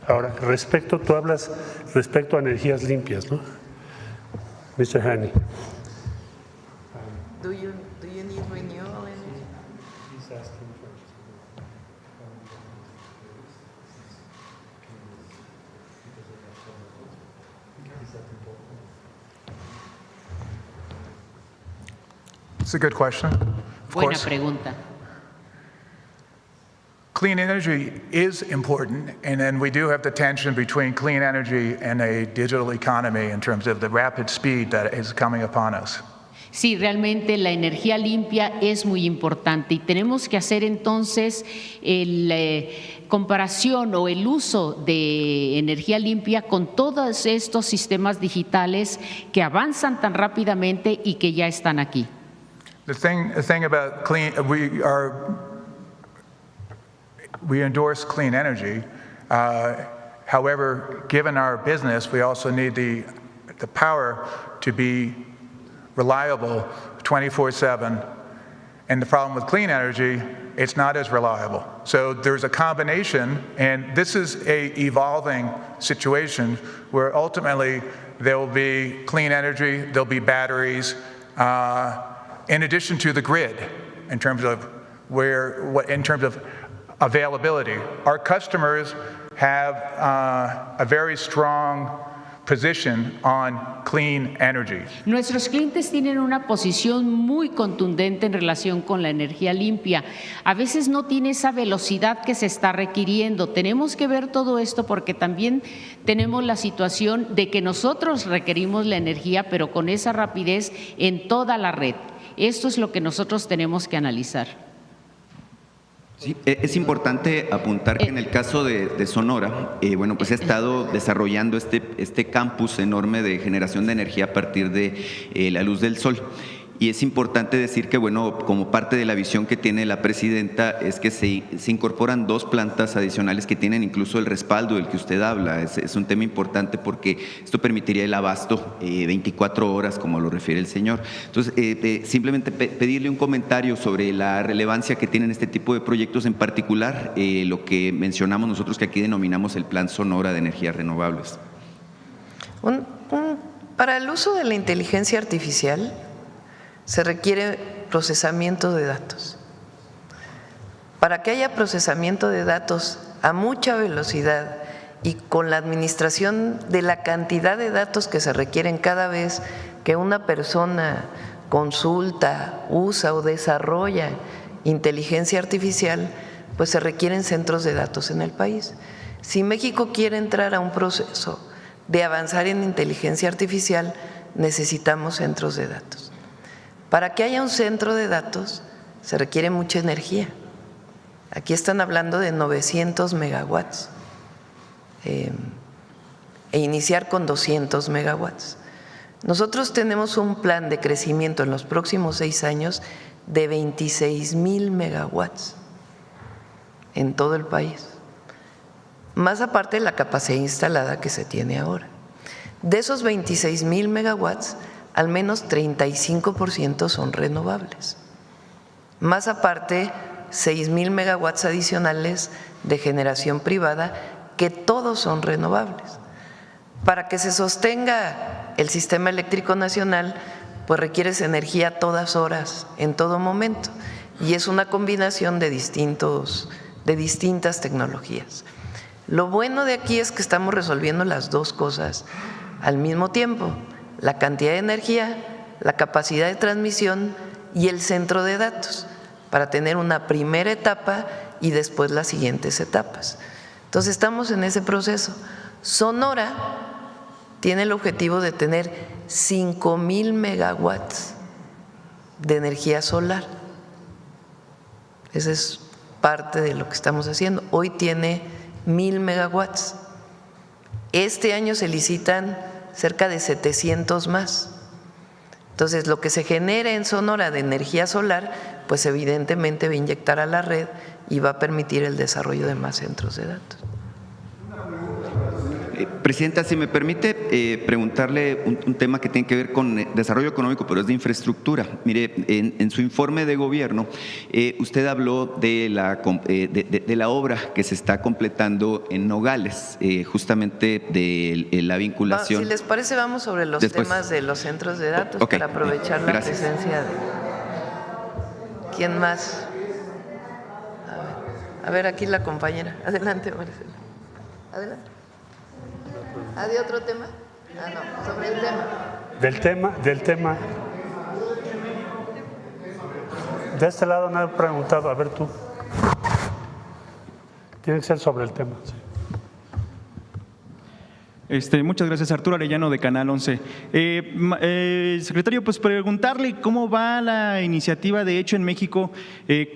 Ahora, tú hablas respecto a energías limpias, ¿no? Mr. Hani. Do you need renewable energy? It's a good question. Of Buena course. pregunta. Clean energy is important, and then we do have the tension between clean energy and a digital economy in terms of the rapid speed that is coming upon us. Sí, realmente la energía limpia es muy importante y tenemos que hacer entonces la comparación o el uso de energía limpia con todos estos sistemas digitales que avanzan tan rápidamente y que ya están aquí. The thing about clean, we endorse clean energy. However, given our business, we also need the power to be reliable 24/7. And the problem with clean energy, it's not as reliable. So there's a combination, and this is a evolving situation where ultimately there will be clean energy, there'll be batteries, in addition to the grid, in terms of availability. Our customers have a very strong position on clean energy. Nuestros clientes tienen una posición muy contundente en relación con la energía limpia. A veces no tiene esa velocidad que se está requiriendo. Tenemos que ver todo esto porque también tenemos la situación de que nosotros requerimos la energía, pero con esa rapidez en toda la red. Esto es lo que nosotros tenemos que analizar. Sí, es importante apuntar que en el caso de Sonora, bueno, pues se ha estado desarrollando este campus enorme de generación de energía a partir de la luz del sol. Y es importante decir que, bueno, como parte de la visión que tiene la presidenta es que se incorporan 2 plantas adicionales que tienen incluso el respaldo del que usted habla. Es un tema importante porque esto permitiría el abasto 24 horas, como lo refiere el señor. Entonces, simplemente pedirle un comentario sobre la relevancia que tienen este tipo de proyectos, en particular lo que mencionamos nosotros que aquí denominamos el Plan Sonora de Energías Renovables. Para el uso de la inteligencia artificial se requiere procesamiento de datos. Para que haya procesamiento de datos a mucha velocidad y con la administración de la cantidad de datos que se requieren cada vez que una persona consulta, usa o desarrolla inteligencia artificial, pues se requieren centros de datos en el país. Si México quiere entrar a un proceso de avanzar en inteligencia artificial, necesitamos centros de datos. Para que haya un centro de datos se requiere mucha energía. Aquí están hablando de 900 megawatts e iniciar con 200 megawatts. Nosotros tenemos un plan de crecimiento en los próximos 6 años de 26,000 megawatts en todo el país, más aparte de la capacidad instalada que se tiene ahora. De esos 26,000 megawatts, al menos 35% son renovables. Más aparte, 6,000 megawatts adicionales de generación privada, que todos son renovables. Para que se sostenga el sistema eléctrico nacional, pues requieres energía a todas horas, en todo momento, y es una combinación de distintas tecnologías. Lo bueno de aquí es que estamos resolviendo las 2 cosas al mismo tiempo: la cantidad de energía, la capacidad de transmisión y el centro de datos, para tener una primera etapa y después las siguientes etapas. Entonces estamos en ese proceso. Sonora tiene el objetivo de tener 5,000 megawatts de energía solar. Esa es parte de lo que estamos haciendo. Hoy tiene 1,000 megawatts. Este año se licitan cerca de 700 más. Entonces, lo que se genera en Sonora de energía solar, pues evidentemente va a inyectar a la red y va a permitir el desarrollo de más centros de datos. Presidenta, si me permite preguntarle un tema que tiene que ver con desarrollo económico, pero es de infraestructura. Mire, en su informe de gobierno, usted habló de la obra que se está completando en Nogales, justamente de la vinculación. Si les parece, vamos sobre los temas de los centros de datos, okay, para aprovechar la gracias. presencia de… ¿Quién más? A ver, aquí la compañera. Adelante, Marcela. Adelante. ¿De otro tema? No, sobre el tema. Del tema. De este lado no he preguntado, a ver tú. Tiene que ser sobre el tema, sí. Muchas gracias, Arturo Arellano, de Canal 11. Secretario, pues preguntarle cómo va la iniciativa de Hecho en México,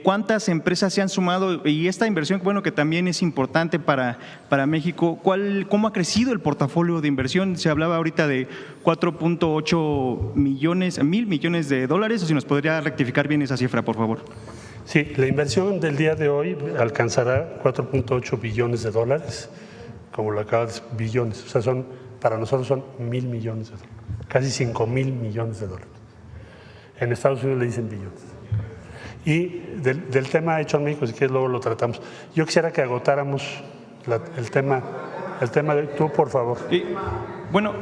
cuántas empresas se han sumado y esta inversión, bueno, que también es importante para México, ¿cómo ha crecido el portafolio de inversión? Se hablaba ahorita de 4.8 mil millones de dólares, o si nos podría rectificar bien esa cifra, por favor. Sí, la inversión del día de hoy alcanzará 4.8 billones de dólares. Como lo acaba de decir, billones, o sea, para nosotros son 1,000 millones de dólares, casi 5,000 millones de dólares. En Estados Unidos le dicen billones. Y del tema Hecho en México, si quieres luego lo tratamos. Yo quisiera que agotáramos el tema de tú, por favor. Bueno,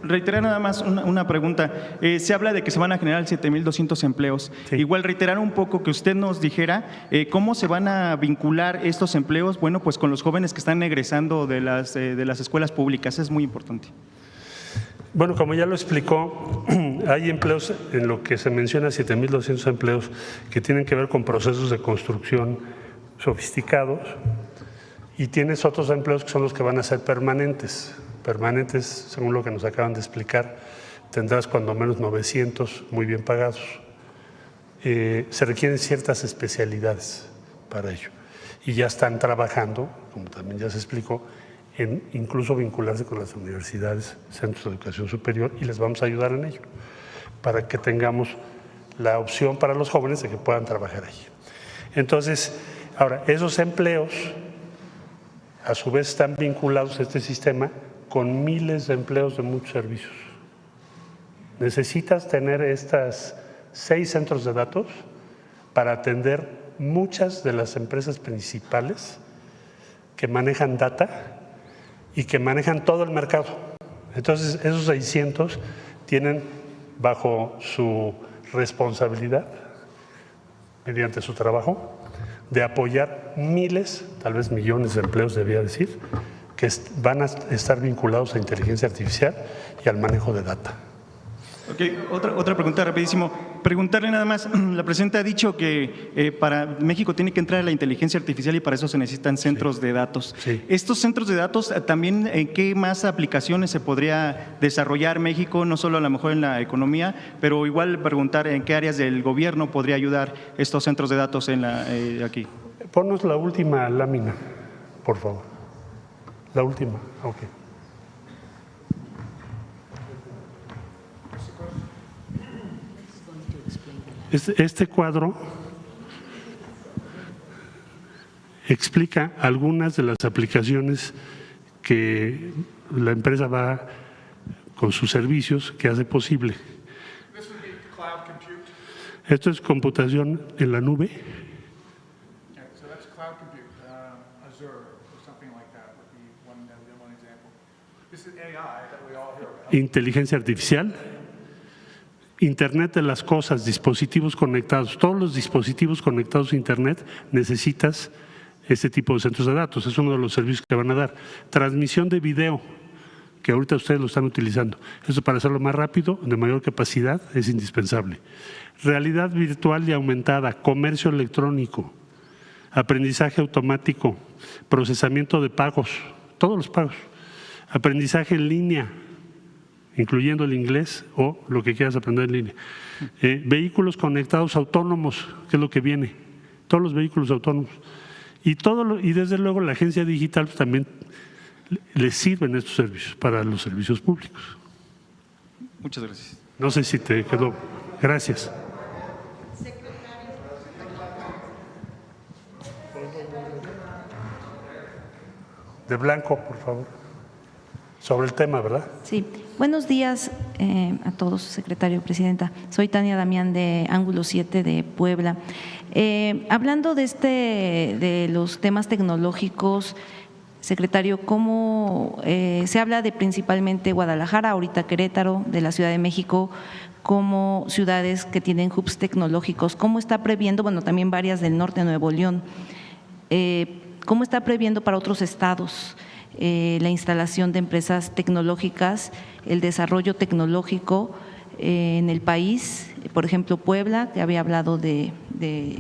reiterar nada más una pregunta. Se habla de que se van a generar 7,200 empleos. Sí. Igual reiterar un poco que usted nos dijera cómo se van a vincular estos empleos, bueno, pues con los jóvenes que están egresando de las escuelas públicas. Es muy importante. Bueno, como ya lo explicó, hay empleos en lo que se menciona 7,200 empleos que tienen que ver con procesos de construcción sofisticados, y tienes otros empleos que son los que van a ser permanentes. Permanentes, según lo que nos acaban de explicar, tendrás cuando menos 900 muy bien pagados. Se requieren ciertas especialidades para ello y ya están trabajando, como también ya se explicó, en incluso vincularse con las universidades, centros de educación superior, y les vamos a ayudar en ello para que tengamos la opción para los jóvenes de que puedan trabajar allí. Entonces, ahora, esos empleos a su vez están vinculados a este sistema con miles de empleos de muchos servicios. Necesitas tener estas 6 centros de datos para atender muchas de las empresas principales que manejan data y que manejan todo el mercado. Entonces, esos 600 tienen bajo su responsabilidad, mediante su trabajo, de apoyar miles, tal vez millones de empleos, debía decir, que van a estar vinculados a inteligencia artificial y al manejo de data. Okay, otra pregunta rapidísimo. Preguntarle nada más, la presidenta ha dicho que para México tiene que entrar a la inteligencia artificial y para eso se necesitan centros de datos. Sí. Estos centros de datos también, ¿en qué más aplicaciones se podría desarrollar México? No solo a lo mejor en la economía, pero igual preguntar en qué áreas del gobierno podría ayudar estos centros de datos aquí. Ponnos la última lámina, por favor. La última, ok. Este cuadro explica algunas de las aplicaciones que la empresa va con sus servicios que hace posible. Esto es computación en la nube. Inteligencia artificial. Internet de las cosas, dispositivos conectados. Todos los dispositivos conectados a Internet necesitas este tipo de centros de datos. Es uno de los servicios que van a dar. Transmisión de video, que ahorita ustedes lo están utilizando. Eso para hacerlo más rápido, de mayor capacidad, es indispensable. Realidad virtual y aumentada, comercio electrónico, aprendizaje automático, procesamiento de pagos, todos los pagos, aprendizaje en línea, incluyendo el inglés o lo que quieras aprender en línea. Vehículos conectados autónomos, que es lo que viene, todos los vehículos autónomos. Y desde luego la agencia digital pues, también les sirven estos servicios para los servicios públicos. Muchas gracias. No sé si te quedó. Gracias. De blanco, por favor. Sobre el tema, ¿verdad? Sí. Buenos días a todos, secretario, presidenta. Soy Tania Damián de Ángulo 7 de Puebla. Hablando de los temas tecnológicos, secretario, ¿cómo se habla de principalmente Guadalajara, ahorita Querétaro, de la Ciudad de México, como ciudades que tienen hubs tecnológicos? ¿Cómo está previendo, bueno, también varias del norte de Nuevo León, cómo está previendo para otros estados la instalación de empresas tecnológicas, el desarrollo tecnológico en el país? Por ejemplo, Puebla, que había hablado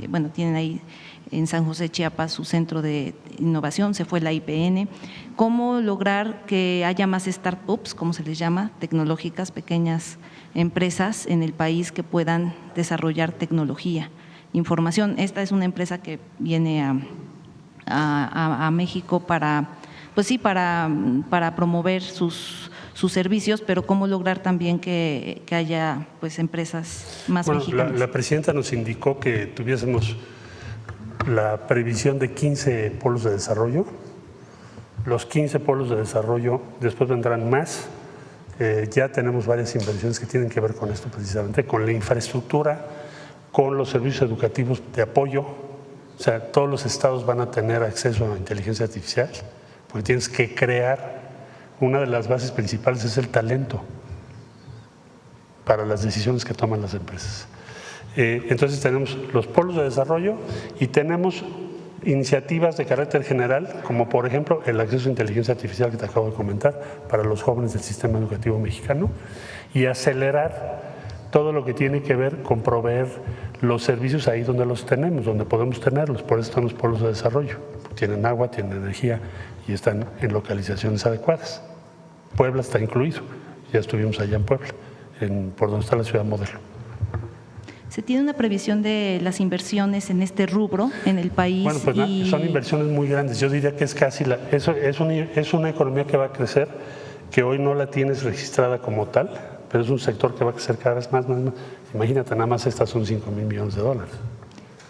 bueno, tienen ahí en San José, Chiapas, su centro de innovación, se fue la IPN. ¿Cómo lograr que haya más startups, como se les llama, tecnológicas, pequeñas empresas en el país que puedan desarrollar tecnología, información? Esta es una empresa que viene a México para, pues sí, para promover sus servicios, pero cómo lograr también que haya pues empresas más mexicanas. La presidenta nos indicó que tuviésemos la previsión de 15 polos de desarrollo. Los 15 polos de desarrollo, después vendrán más. Ya tenemos varias inversiones que tienen que ver con esto precisamente, con la infraestructura, con los servicios educativos de apoyo. O sea, todos los estados van a tener acceso a inteligencia artificial, porque tienes que crear. Una de las bases principales es el talento para las decisiones que toman las empresas. Entonces tenemos los polos de desarrollo y tenemos iniciativas de carácter general, como por ejemplo el acceso a inteligencia artificial que te acabo de comentar para los jóvenes del sistema educativo mexicano, y acelerar todo lo que tiene que ver con proveer los servicios ahí donde los tenemos, donde podemos tenerlos. Por eso están los polos de desarrollo. Tienen agua, tienen energía y están en localizaciones adecuadas. Puebla está incluido, ya estuvimos allá en Puebla, por donde está la ciudad modelo. ¿Se tiene una previsión de las inversiones en este rubro en el país? Bueno, pues son inversiones muy grandes. Yo diría que es casi es una economía que va a crecer, que hoy no la tienes registrada como tal, pero es un sector que va a crecer cada vez más. Imagínate, nada más estas son $5,000 millones.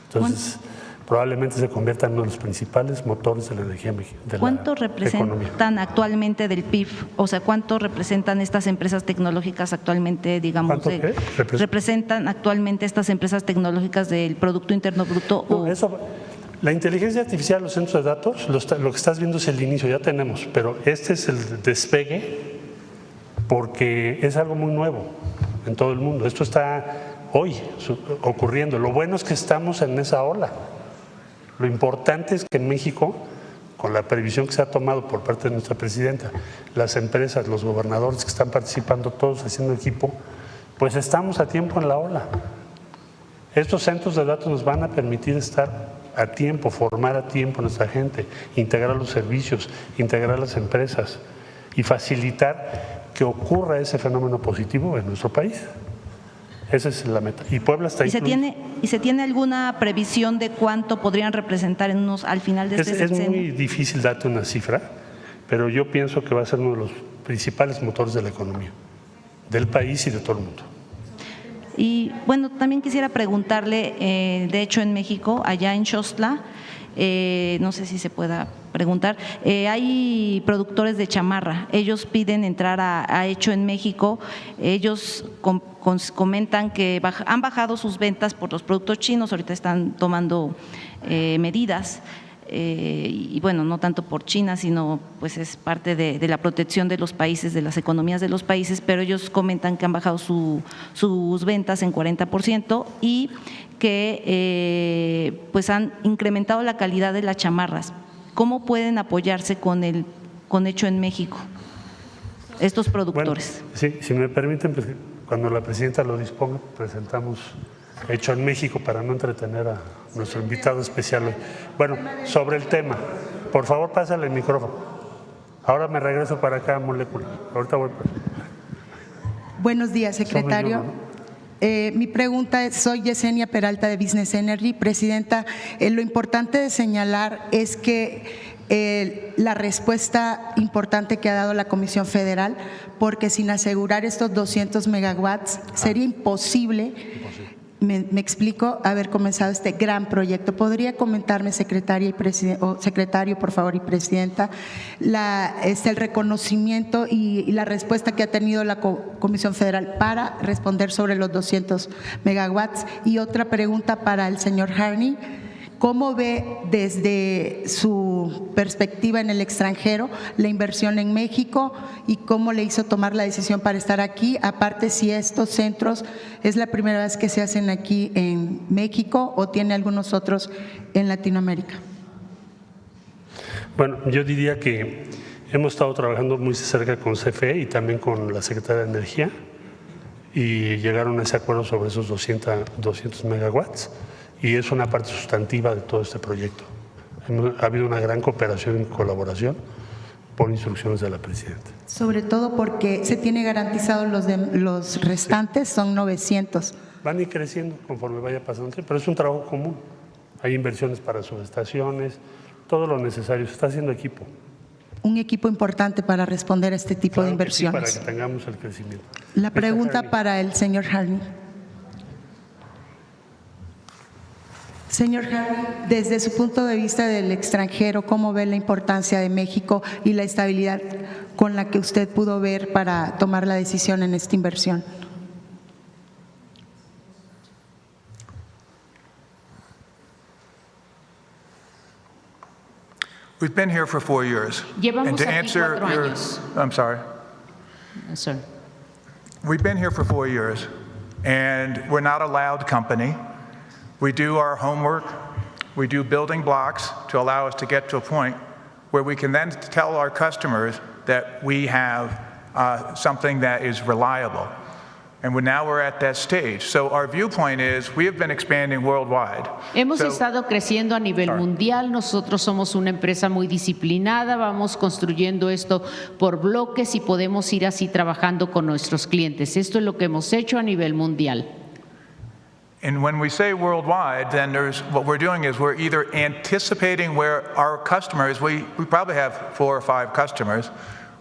Entonces, probablemente se convierta en uno de los principales motores de la energía de ¿Cuánto la economía. representan actualmente del PIB? O sea, ¿cuánto representan estas empresas tecnológicas actualmente, digamos? ¿Cuánto qué? ¿Representan actualmente estas empresas tecnológicas del Producto Interno Bruto? No, la inteligencia artificial, los centros de datos, lo que estás viendo es el inicio, ya tenemos, pero este es el despegue porque es algo muy nuevo en todo el mundo. Esto está hoy ocurriendo. Lo bueno es que estamos en esa ola. Lo importante es que en México, con la previsión que se ha tomado por parte de nuestra presidenta, las empresas, los gobernadores que están participando, todos haciendo equipo, pues estamos a tiempo en la ola. Estos centros de datos nos van a permitir estar a tiempo, formar a tiempo a nuestra gente, integrar los servicios, integrar las empresas y facilitar que ocurra ese fenómeno positivo en nuestro país. Esa es la meta. Y Puebla está incluido. ¿Y se tiene alguna previsión de cuánto podrían representar al final de este sexenio? Es muy difícil darte una cifra, pero yo pienso que va a ser uno de los principales motores de la economía, del país y de todo el mundo. Y bueno, también quisiera preguntarle, de hecho en México, allá en Xostla, no sé si se pueda preguntar, hay productores de chamarra, ellos piden entrar a Hecho en México, ellos comentan que han bajado sus ventas por los productos chinos, ahorita están tomando medidas. Y bueno, no tanto por China, sino pues es parte de la protección de los países, de las economías de los países, pero ellos comentan que han bajado sus ventas en 40% y que pues han incrementado la calidad de las chamarras. ¿Cómo pueden apoyarse con Hecho en México estos productores? Bueno, sí, si me permiten, pues, cuando la presidenta lo disponga, presentamos Hecho en México para no entretener a nuestro invitado especial hoy. Bueno, sobre el tema, por favor pásale el micrófono. Ahora me regreso para acá, Molécula. Ahorita voy para... Buenos días, secretario. Mi pregunta es, soy Yesenia Peralta de Business Energy. Presidenta, lo importante de señalar es que la respuesta importante que ha dado la Comisión Federal, porque sin asegurar estos 200 megawatts sería imposible. Me explico, haber comenzado este gran proyecto. ¿Podría comentarme, secretario, por favor, y presidenta, el reconocimiento y la respuesta que ha tenido la Comisión Federal para responder sobre los 200 megawatts? Y otra pregunta para el señor Harney. ¿Cómo ve desde su perspectiva en el extranjero la inversión en México y cómo le hizo tomar la decisión para estar aquí? Aparte, si estos centros es la primera vez que se hacen aquí en México o tiene algunos otros en Latinoamérica. Bueno, yo diría que hemos estado trabajando muy cerca con CFE y también con la Secretaría de Energía y llegaron a ese acuerdo sobre esos 200 megawatts. Y es una parte sustantiva de todo este proyecto. Ha habido una gran cooperación y colaboración por instrucciones de la presidenta. Sobre todo porque se tiene garantizado los restantes, son 900. Van a ir creciendo conforme vaya pasando, pero es un trabajo común. Hay inversiones para subestaciones, todo lo necesario, se está haciendo equipo. Un equipo importante para responder a este tipo de inversiones. Sí, para que tengamos el crecimiento. La pregunta para el señor Harney. Señor Harney, desde su punto de vista del extranjero, ¿cómo ve la importancia de México y la estabilidad con la que usted pudo ver para tomar la decisión en esta inversión? We've been here for 4 years. Llevamos And to aquí answer 4 your, años. I'm sorry. Sorry. We've been here for 4 years, and we're not a loud company. We do our homework. We do building blocks to allow us to get to a point where we can then tell our customers that we have something that is reliable. And now we're at that stage. So our viewpoint is we have been expanding worldwide. Hemos estado creciendo a nivel mundial, nosotros somos una empresa muy disciplinada, vamos construyendo esto por bloques y podemos ir así trabajando con nuestros clientes. Esto es lo que hemos hecho a nivel mundial. And when we say worldwide, then what we're doing is we're either anticipating where our customers, we probably have 4 or 5 customers,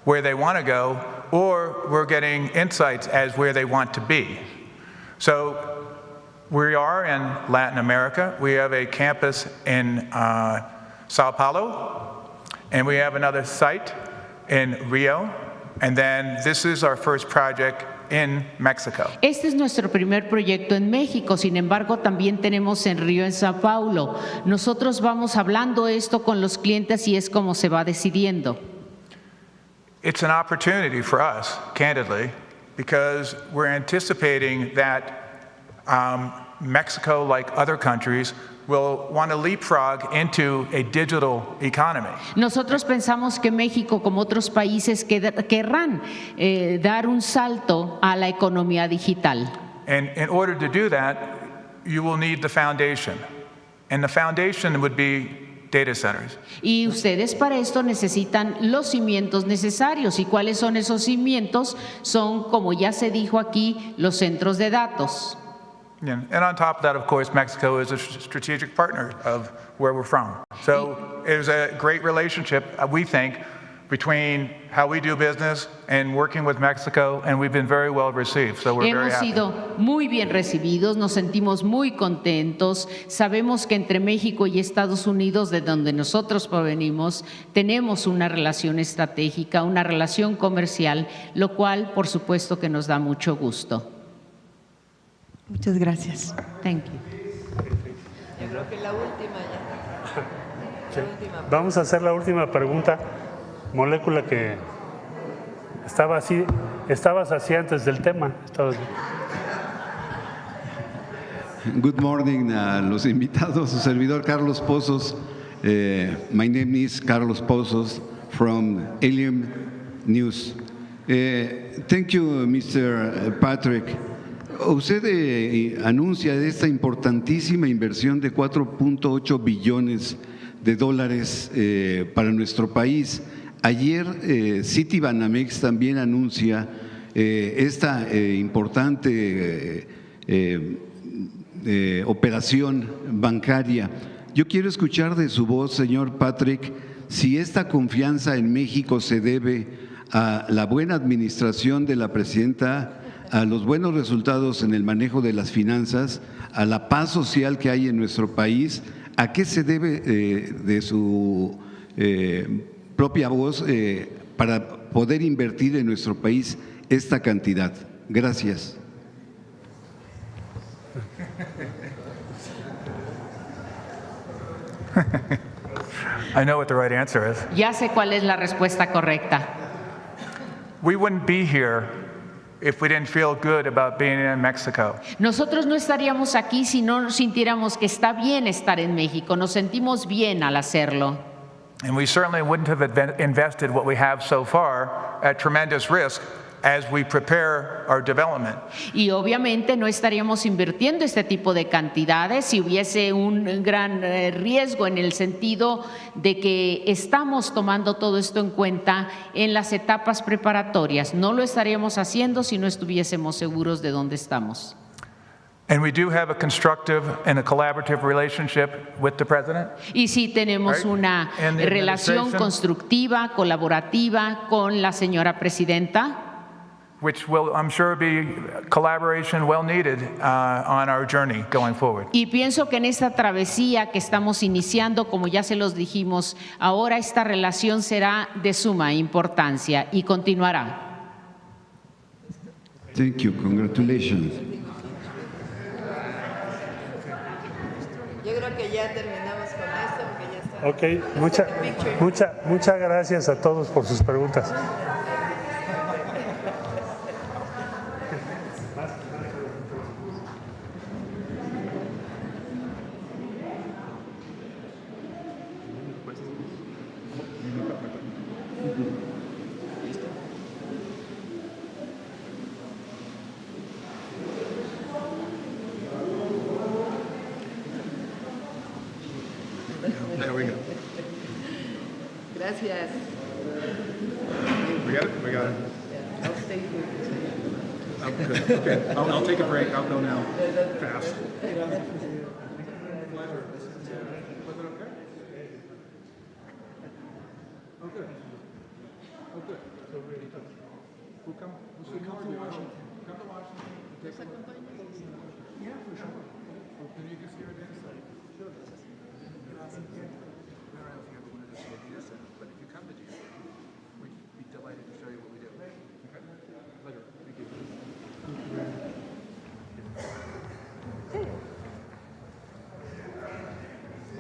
where they want to go, or we're getting insights as where they want to be. So we are in Latin America. We have a campus in Sao Paulo, and we have another site in Rio, and then this is our first project in Mexico. Este es nuestro primer proyecto en México, sin embargo también tenemos en Río, en Sao Paulo. Nosotros vamos hablando esto con los clientes y es como se va decidiendo. It's an opportunity for us, candidly, because we're anticipating that Mexico, like other countries, will want to leapfrog into a digital economy. Nosotros pensamos que México, como otros países, querrán dar un salto a la economía digital. And in order to do that, you will need the foundation. And the foundation would be data centers. Y ustedes para esto necesitan los cimientos necesarios. ¿Y cuáles son esos cimientos? Son, como ya se dijo aquí, los centros de datos. Yeah. And on top of that, of course, Mexico is a strategic partner of where we're from. So there's a great relationship, we think, between how we do business and working with Mexico, and we've been very well received, so we're very Hemos happy. sido muy bien recibidos, nos sentimos muy contentos. Sabemos que entre México y Estados Unidos, de donde nosotros provenimos, tenemos una relación estratégica, una relación comercial, lo cual, por supuesto, que nos da mucho gusto. Muchas gracias. Thank you. Yo creo que la última ya. Sí. Vamos a hacer la última pregunta. Molécula que estabas así antes del tema. Good morning a los invitados, su servidor Carlos Pozos. My name is Carlos Pozos from Alien News. Thank you, Mr. Patrick. Usted anuncia esta importantísima inversión de 4.8 billones de dólares para nuestro país. Ayer Citibanamex también anuncia esta importante operación bancaria. Yo quiero escuchar de su voz, señor Patrick, si esta confianza en México se debe a la buena administración de la presidenta, a los buenos resultados en el manejo de las finanzas, a la paz social que hay en nuestro país. ¿A qué se debe de su propia voz para poder invertir en nuestro país esta cantidad? Gracias. I know what the right answer is. Ya sé cuál es la respuesta correcta. We wouldn't be here if we didn't feel good about being in Mexico. Nosotros no estaríamos aquí si no sintiéramos que está bien estar en México. Nos sentimos bien al hacerlo. And we certainly wouldn't have invested what we have so far at tremendous risk as we prepare our development. Y obviamente no estaríamos invirtiendo este tipo de cantidades si hubiese un gran riesgo, en el sentido de que estamos tomando todo esto en cuenta en las etapas preparatorias. No lo estaríamos haciendo si no estuviésemos seguros de dónde estamos. And we do have a constructive and a collaborative relationship with the president. Y sí tenemos una And the relación administration, constructiva, colaborativa con la señora presidenta, which will, I'm sure, be collaboration well needed on our journey going forward. y pienso que en esta travesía que estamos iniciando, como ya se los dijimos, ahora esta relación será de suma importancia y continuará. Thank you. Congratulations. Yo creo que ya terminamos con esto porque ya está. Ok, muchas gracias a todos por sus preguntas. Gracias. We got it? We got it. I'll stay here. Oh, good. Okay, I'll take a break. I'll go now. Fast. Oh, good. Oh, good. We'll come to Washington. Come to Washington. Yeah, for sure. Well, then you can see our data center. Sure. I don't know if you ever wanted to see a data center, but if you come to GSA, we'd be delighted to show you what we do. Okay? Pleasure. Thank you.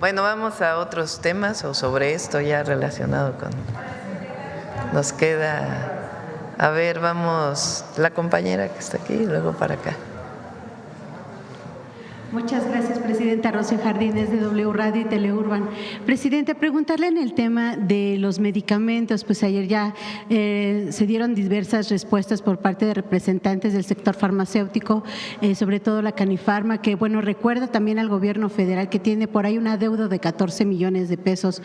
Bueno, vamos a otros temas o sobre esto ya relacionado con… Nos queda… A ver, vamos, la compañera que está aquí y luego para acá. Muchas gracias, Presidenta. Rocío Jardines, de W Radio y Teleurban. Presidenta, preguntarle en el tema de los medicamentos, pues ayer ya se dieron diversas respuestas por parte de representantes del sector farmacéutico, sobre todo la Canifarma, que bueno, recuerda también al gobierno federal que tiene por ahí una deuda de 14 millones de pesos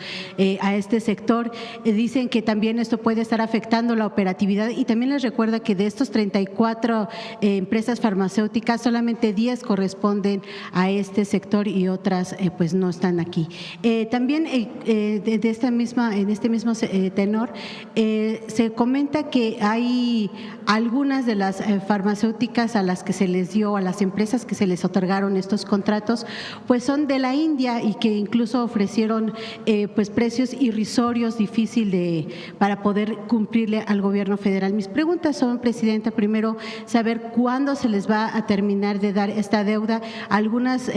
a este sector. Dicen que también esto puede estar afectando la operatividad y también les recuerda que de estos 34 empresas farmacéuticas, solamente 10 corresponden a este sector y otras pues no están aquí. También en este mismo tenor se comenta que hay algunas de las farmacéuticas a las que se les dio, a las empresas que se les otorgaron estos contratos, pues son de la India y que incluso ofrecieron pues precios irrisorios, difícil para poder cumplirle al gobierno federal. Mis preguntas son, Presidenta, primero saber cuándo se les va a terminar de dar esta deuda. Algunas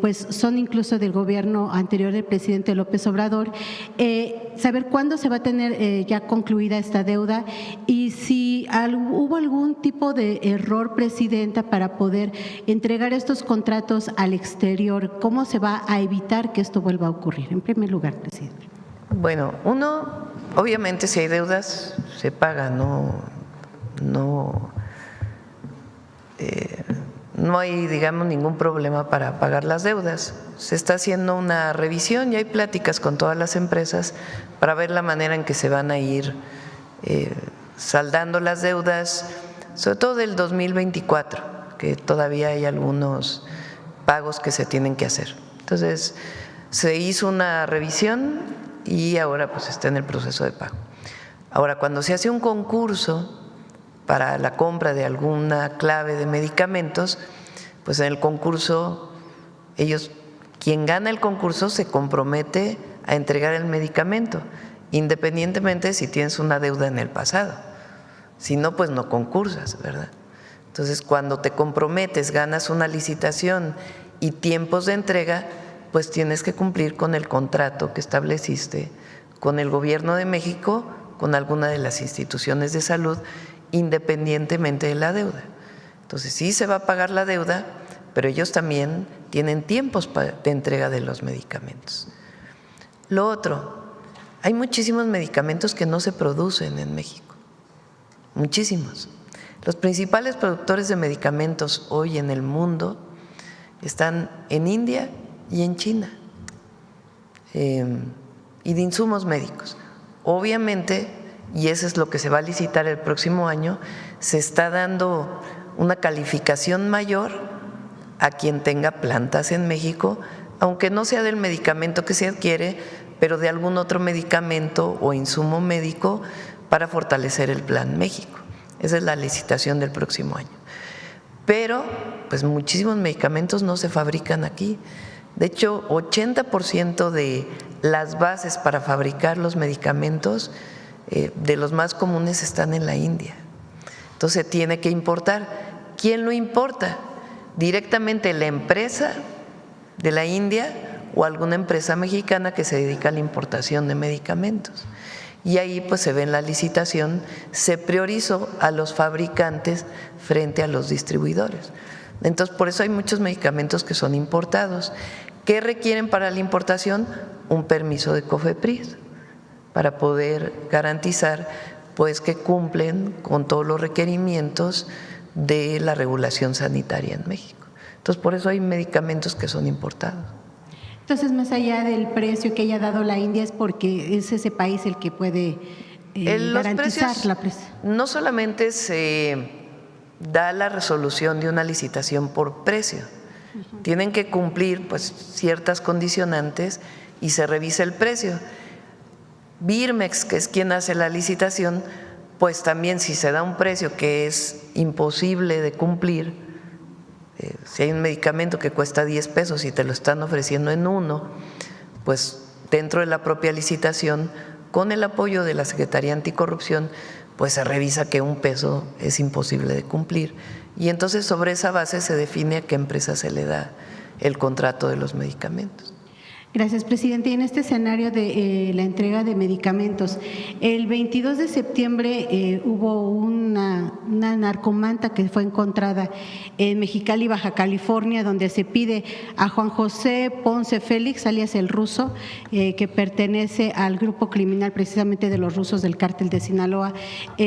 pues son incluso del gobierno anterior del presidente López Obrador, saber cuándo se va a tener ya concluida esta deuda y si hubo algún tipo de error, Presidenta, para poder entregar estos contratos al exterior. ¿Cómo se va a evitar que esto vuelva a ocurrir? En primer lugar, Presidenta. Bueno, uno, obviamente si hay deudas se paga, no hay, digamos, ningún problema para pagar las deudas. Se está haciendo una revisión y hay pláticas con todas las empresas para ver la manera en que se van a ir saldando las deudas, sobre todo del 2024, que todavía hay algunos pagos que se tienen que hacer. Entonces, se hizo una revisión y ahora pues está en el proceso de pago. Ahora, cuando se hace un concurso para la compra de alguna clave de medicamentos, pues en el concurso, quien gana el concurso se compromete a entregar el medicamento, independientemente de si tienes una deuda en el pasado. Si no, pues no concursas, ¿verdad? Entonces, cuando te comprometes, ganas una licitación y tiempos de entrega, pues tienes que cumplir con el contrato que estableciste con el Gobierno de México, con alguna de las instituciones de salud, independientemente de la deuda. Entonces sí se va a pagar la deuda, pero ellos también tienen tiempos de entrega de los medicamentos. Lo otro, hay muchísimos medicamentos que no se producen en México, muchísimos. Los principales productores de medicamentos hoy en el mundo están en India y en China, y de insumos médicos. Obviamente, y eso es lo que se va a licitar el próximo año, se está dando una calificación mayor a quien tenga plantas en México, aunque no sea del medicamento que se adquiere, pero de algún otro medicamento o insumo médico para fortalecer el Plan México. Esa es la licitación del próximo año. Pero pues muchísimos medicamentos no se fabrican aquí. De hecho, 80% de las bases para fabricar los medicamentos de los más comunes están en la India. Entonces tiene que importar. ¿Quién lo importa? Directamente la empresa de la India o alguna empresa mexicana que se dedica a la importación de medicamentos. Y ahí pues se ve en la licitación, se priorizó a los fabricantes frente a los distribuidores. Entonces por eso hay muchos medicamentos que son importados. ¿Qué requieren para la importación? Un permiso de COFEPRIS para poder garantizar pues que cumplen con todos los requerimientos de la regulación sanitaria en México. Entonces por eso hay medicamentos que son importados. Entonces, más allá del precio que haya dado la India, es porque es ese país el que puede garantizar la presa. No solamente se da la resolución de una licitación por precio, tienen que cumplir pues ciertas condicionantes y se revisa el precio. Birmex, que es quien hace la licitación, pues también si se da un precio que es imposible de cumplir, si hay un medicamento que cuesta 10 pesos y te lo están ofreciendo en 1, pues dentro de la propia licitación, con el apoyo de la Secretaría Anticorrupción, pues se revisa que 1 peso es imposible de cumplir. Y entonces sobre esa base se define a qué empresa se le da el contrato de los medicamentos. Gracias, presidente. Y en este escenario de la entrega de medicamentos, el 22 de septiembre hubo una narcomanta que fue encontrada en Mexicali, Baja California, donde se pide a Juan José Ponce Félix, alias El Ruso, que pertenece al grupo criminal precisamente de los rusos del cártel de Sinaloa,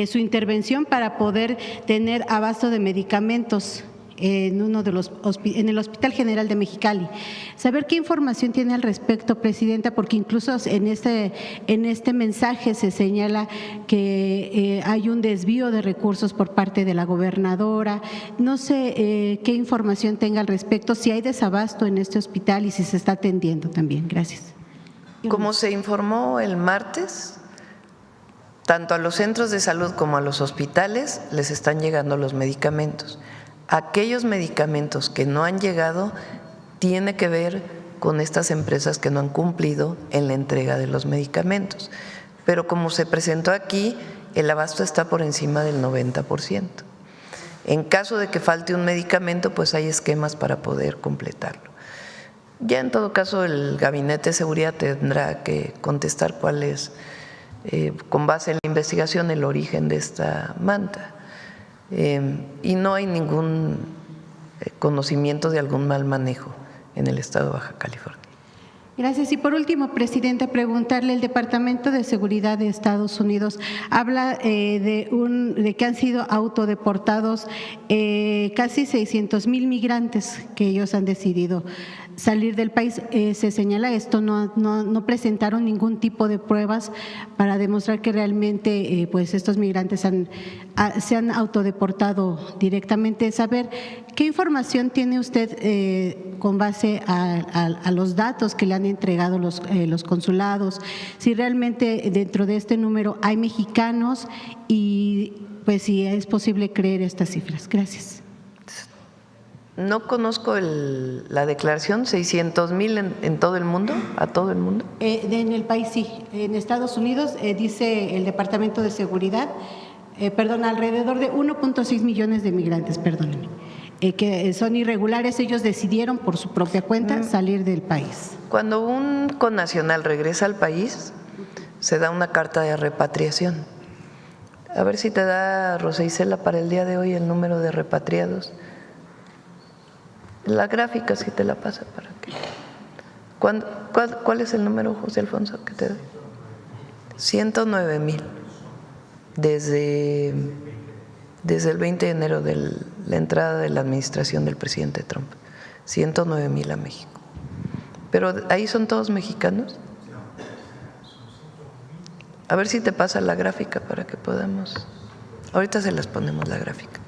su intervención para poder tener abasto de medicamentos en el Hospital General de Mexicali. Saber qué información tiene al respecto, presidenta, porque incluso en este mensaje se señala que hay un desvío de recursos por parte de la gobernadora. No sé qué información tenga al respecto, si hay desabasto en este hospital y si se está atendiendo también. Gracias. Como se informó el martes, tanto a los centros de salud como a los hospitales les están llegando los medicamentos. Aquellos medicamentos que no han llegado tiene que ver con estas empresas que no han cumplido en la entrega de los medicamentos. Pero como se presentó aquí, el abasto está por encima del 90%. En caso de que falte un medicamento, pues hay esquemas para poder completarlo. Ya en todo caso el Gabinete de Seguridad tendrá que contestar cuál es, con base en la investigación, el origen de esta manta. Y no hay ningún conocimiento de algún mal manejo en el estado de Baja California. Gracias. Y por último, presidenta, preguntarle, el Departamento de Seguridad de Estados Unidos habla de que han sido autodeportados casi 600,000 migrantes que ellos han decidido salir del país. Se señala esto, no presentaron ningún tipo de pruebas para demostrar que realmente pues estos migrantes se han autodeportado directamente. Saber qué información tiene usted con base a los datos que le han entregado los consulados, si realmente dentro de este número hay mexicanos y pues si es posible creer estas cifras. Gracias. No conozco la declaración, 600,000 en todo el mundo, a todo el mundo. En el país sí, en Estados Unidos dice el Departamento de Seguridad, alrededor de 1.6 millones de migrantes, perdónenme, que son irregulares. Ellos decidieron por su propia cuenta salir del país. Cuando un connacional regresa al país, se da una carta de repatriación. A ver si te da, Rosa Isela, para el día de hoy el número de repatriados. La gráfica si te la pasa para que… ¿Cuál es el número, José Alfonso, que te da? 109,000 desde el 20 de enero de la entrada de la administración del presidente Trump. 109,000 a México. Pero ahí son todos mexicanos. A ver si te pasa la gráfica para que podamos… Ahorita se las ponemos la gráfica.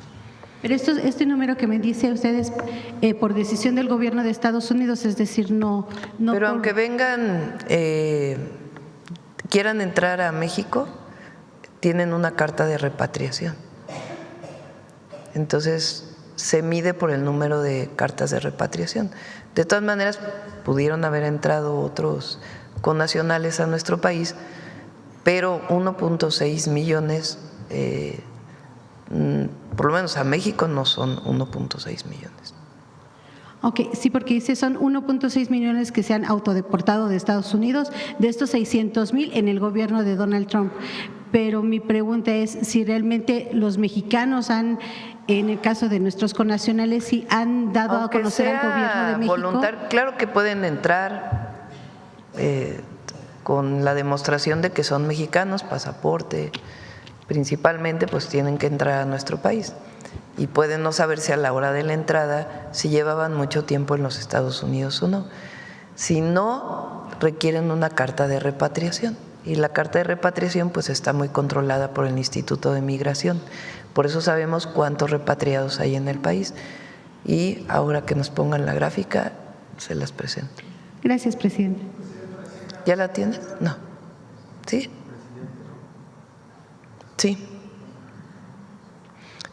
Pero este número que me dice ustedes por decisión del gobierno de Estados Unidos, es decir, no pero aunque vengan, quieran entrar a México, tienen una carta de repatriación. Entonces se mide por el número de cartas de repatriación. De todas maneras, pudieron haber entrado otros connacionales a nuestro país, pero 1.6 millones por lo menos a México no son 1.6 millones. Ok, sí, porque dice son 1.6 millones que se han autodeportado de Estados Unidos, de estos 600,000 en el gobierno de Donald Trump. Pero mi pregunta es si realmente los mexicanos en el caso de nuestros connacionales, si han dado a conocer al gobierno de México. Claro que pueden entrar con la demostración de que son mexicanos, pasaporte. Principalmente pues tienen que entrar a nuestro país y pueden no saberse a la hora de la entrada si llevaban mucho tiempo en los Estados Unidos o no. Si no, requieren una carta de repatriación y la carta de repatriación pues está muy controlada por el Instituto de Migración. Por eso sabemos cuántos repatriados hay en el país y ahora que nos pongan la gráfica se las presento. Gracias, presidente. ¿Ya la tienes? No. ¿Sí? Sí.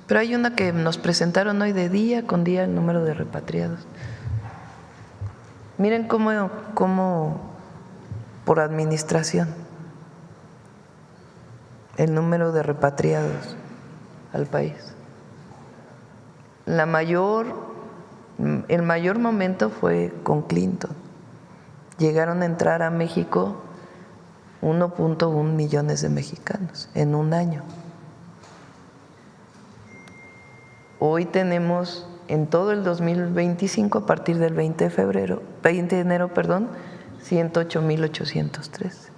Pero hay una que nos presentaron hoy de día con día el número de repatriados. Miren cómo por administración el número de repatriados al país. El mayor momento fue con Clinton. Llegaron a entrar a México 1.1 millones de mexicanos en un año. Hoy tenemos en todo el 2025, a partir del 20 de enero, 108.813.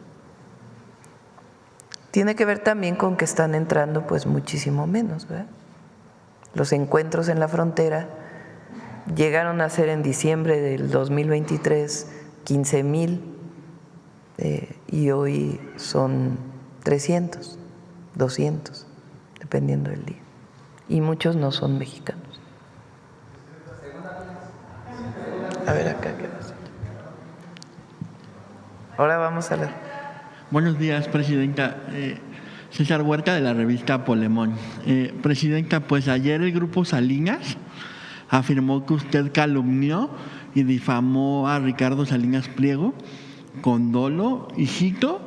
Tiene que ver también con que están entrando pues muchísimo menos, ¿verdad? Los encuentros en la frontera llegaron a ser en diciembre del 2023 15,000 y hoy son 300, 200, dependiendo del día. Y muchos no son mexicanos. A ver acá qué pasa. Ahora vamos a leer. Buenos días, Presidenta. César Huerta, de la revista Polemón. Presidenta, pues ayer el Grupo Salinas afirmó que usted calumnió y difamó a Ricardo Salinas Pliego con dolo y cito,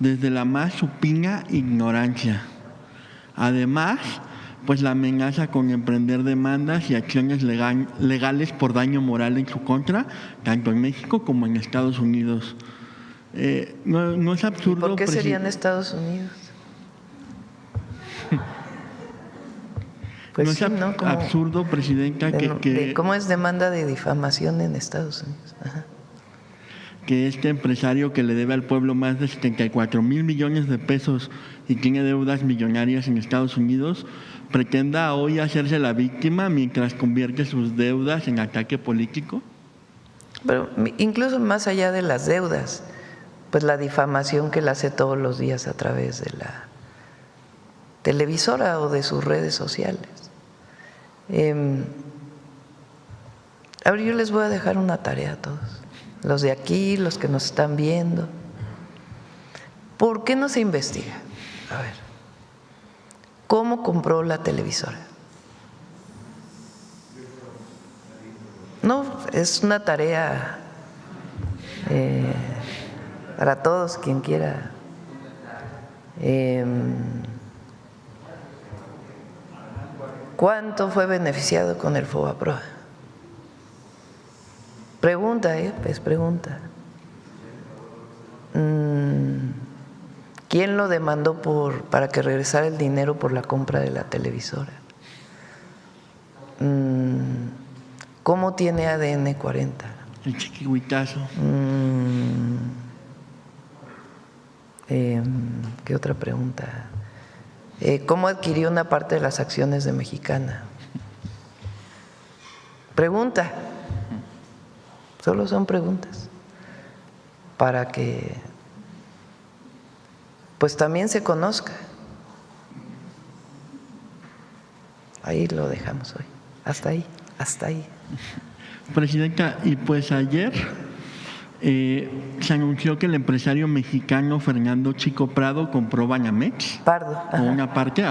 desde la más supina ignorancia. Además, pues la amenaza con emprender demandas y acciones legales por daño moral en su contra, tanto en México como en Estados Unidos. No es absurdo. ¿Por qué serían Estados Unidos? Pues no es absurdo, Presidenta, ¿cómo es demanda de difamación en Estados Unidos? Ajá. Que este empresario que le debe al pueblo más de 74,000 millones de pesos y tiene deudas millonarias en Estados Unidos, pretenda hoy hacerse la víctima mientras convierte sus deudas en ataque político? Pero incluso más allá de las deudas, pues la difamación que él hace todos los días a través de la televisora o de sus redes sociales. A ver, yo les voy a dejar una tarea a todos, los de aquí, los que nos están viendo. ¿Por qué no se investiga? A ver, ¿cómo compró la televisora? No, es una tarea para todos, quien quiera. ¿Cuánto fue beneficiado con el FOBAPROA? Pregunta, pues pregunta. ¿Quién lo demandó para que regresara el dinero por la compra de la televisora? ¿Cómo tiene ADN 40? El chiquihuitazo. ¿Qué otra pregunta? ¿Cómo adquirió una parte de las acciones de Mexicana? Pregunta. Solo son preguntas para que pues también se conozca. Ahí lo dejamos hoy. Hasta ahí, hasta ahí. Presidenta, y pues ayer se anunció que el empresario mexicano Fernando Chico Prado compró Banamex. Pardo. O una parte,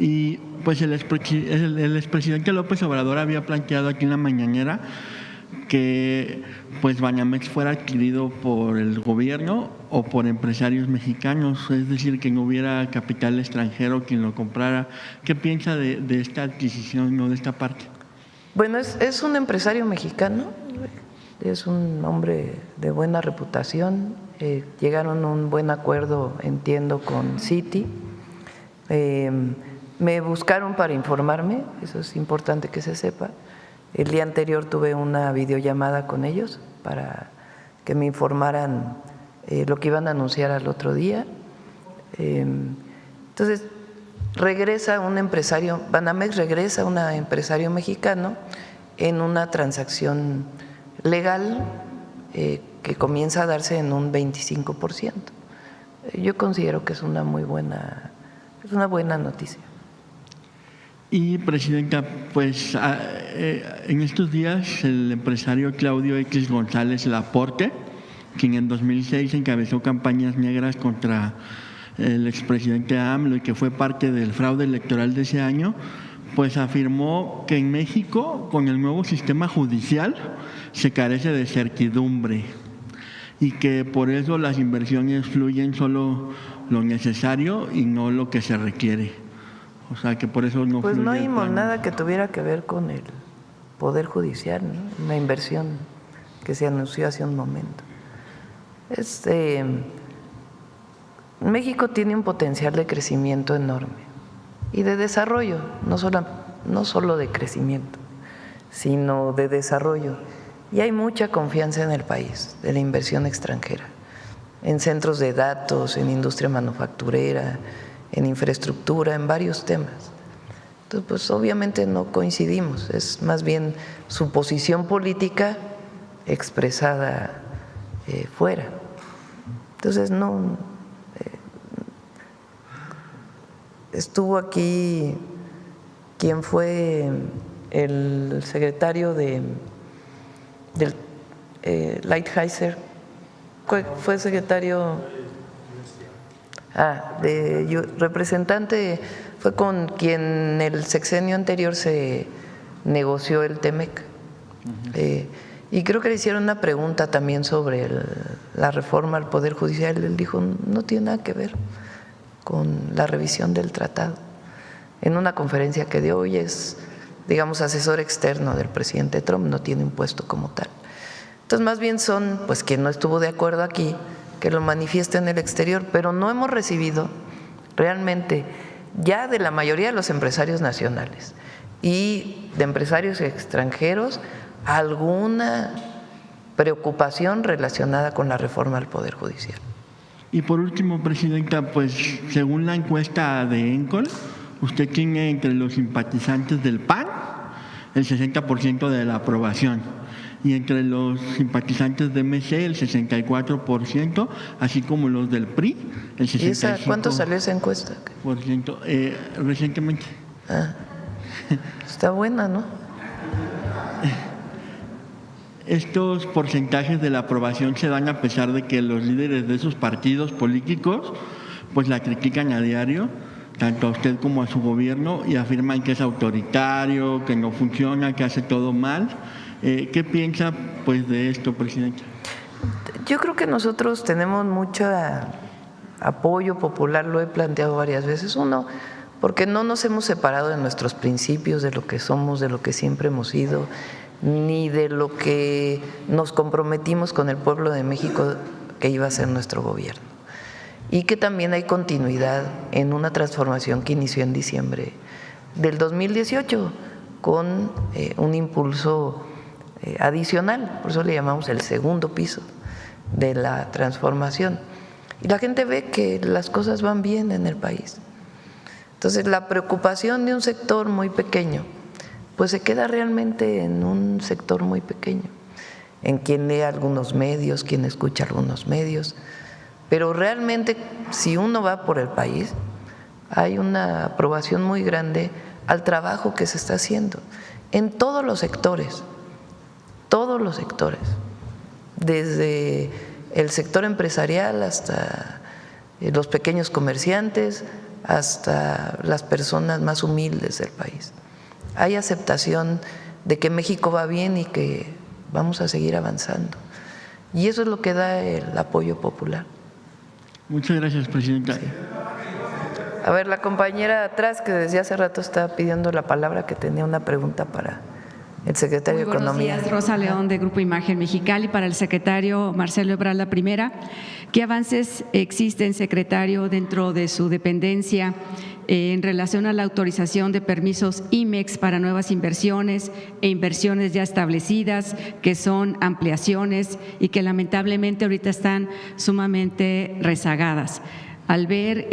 Y pues el expresidente López Obrador había planteado aquí en la mañanera que pues Banamex fuera adquirido por el gobierno o por empresarios mexicanos, es decir, que no hubiera capital extranjero quien lo comprara. ¿Qué piensa de esta adquisición o de esta parte? Bueno, es un empresario mexicano, es un hombre de buena reputación, llegaron a un buen acuerdo, entiendo, con Citi. Me buscaron para informarme, eso es importante que se sepa. El día anterior tuve una videollamada con ellos para que me informaran lo que iban a anunciar al otro día. Entonces, regresa un empresario, Banamex regresa un empresario mexicano en una transacción legal que comienza a darse en un 25%. Yo considero que es una muy buena, noticia. Y, Presidenta, pues en estos días el empresario Claudio X González Laporte, quien en 2006 encabezó campañas negras contra el expresidente AMLO y que fue parte del fraude electoral de ese año, pues afirmó que en México, con el nuevo sistema judicial, se carece de certidumbre y que por eso las inversiones fluyen solo lo necesario y no lo que se requiere. O sea, que por eso no Pues no fluye el oímos plan. nada que tuviera que ver con el Poder Judicial, ¿no? Una inversión que se anunció hace un momento. México tiene un potencial de crecimiento enorme y de desarrollo, no solo de crecimiento, sino de desarrollo. Y hay mucha confianza en el país de la inversión extranjera, en centros de datos, en industria manufacturera, en infraestructura, en varios temas. Entonces, pues obviamente no coincidimos, es más bien su posición política expresada fuera. Entonces, no. Estuvo aquí quien fue el secretario del Lighthizer, fue secretario, representante, fue con quien el sexenio anterior se negoció el TEMEC. Y creo que le hicieron una pregunta también sobre la reforma al Poder Judicial. Él dijo, no tiene nada que ver con la revisión del tratado. En una conferencia que dio hoy es, digamos, asesor externo del presidente Trump, no tiene un puesto como tal. Entonces, más bien son, pues, quien no estuvo de acuerdo aquí, que lo manifieste en el exterior, pero no hemos recibido realmente ya de la mayoría de los empresarios nacionales y de empresarios extranjeros alguna preocupación relacionada con la reforma al Poder Judicial. Y por último, Presidenta, pues según la encuesta de ENCOL, usted tiene entre los simpatizantes del PAN el 60% de la aprobación y entre los simpatizantes de MC el 64%, así como los del PRI el 65%. ¿Y cuánto salió esa encuesta? Recientemente. Está buena, ¿no? Estos porcentajes de la aprobación se dan a pesar de que los líderes de esos partidos políticos pues la critican a diario, tanto a usted como a su gobierno, y afirman que es autoritario, que no funciona, que hace todo mal. ¿Qué piensa pues de esto, Presidenta? Yo creo que nosotros tenemos mucho apoyo popular, lo he planteado varias veces. Uno, porque no nos hemos separado de nuestros principios, de lo que somos, de lo que siempre hemos sido, ni de lo que nos comprometimos con el pueblo de México que iba a ser nuestro gobierno. Y que también hay continuidad en una transformación que inició en diciembre del 2018 con un impulso adicional, por eso le llamamos el segundo piso de la transformación. Y la gente ve que las cosas van bien en el país. Entonces, la preocupación de un sector muy pequeño pues se queda realmente en un sector muy pequeño, en quien lee algunos medios, quien escucha algunos medios, pero realmente si uno va por el país, hay una aprobación muy grande al trabajo que se está haciendo en todos los sectores, desde el sector empresarial hasta los pequeños comerciantes, hasta las personas más humildes del país. Hay aceptación de que México va bien y que vamos a seguir avanzando. Y eso es lo que da el apoyo popular. Muchas gracias, Presidenta. Sí. A ver, la compañera atrás que desde hace rato estaba pidiendo la palabra, que tenía una pregunta para el secretario de Economía. Buenos días, Rosa León, de Grupo Imagen Mexicali. Para el secretario Marcelo Ebrard, la primera, ¿qué avances existen, secretario, dentro de su dependencia en relación a la autorización de permisos IMEX para nuevas inversiones e inversiones ya establecidas, que son ampliaciones y que lamentablemente ahorita están sumamente rezagadas? Al ver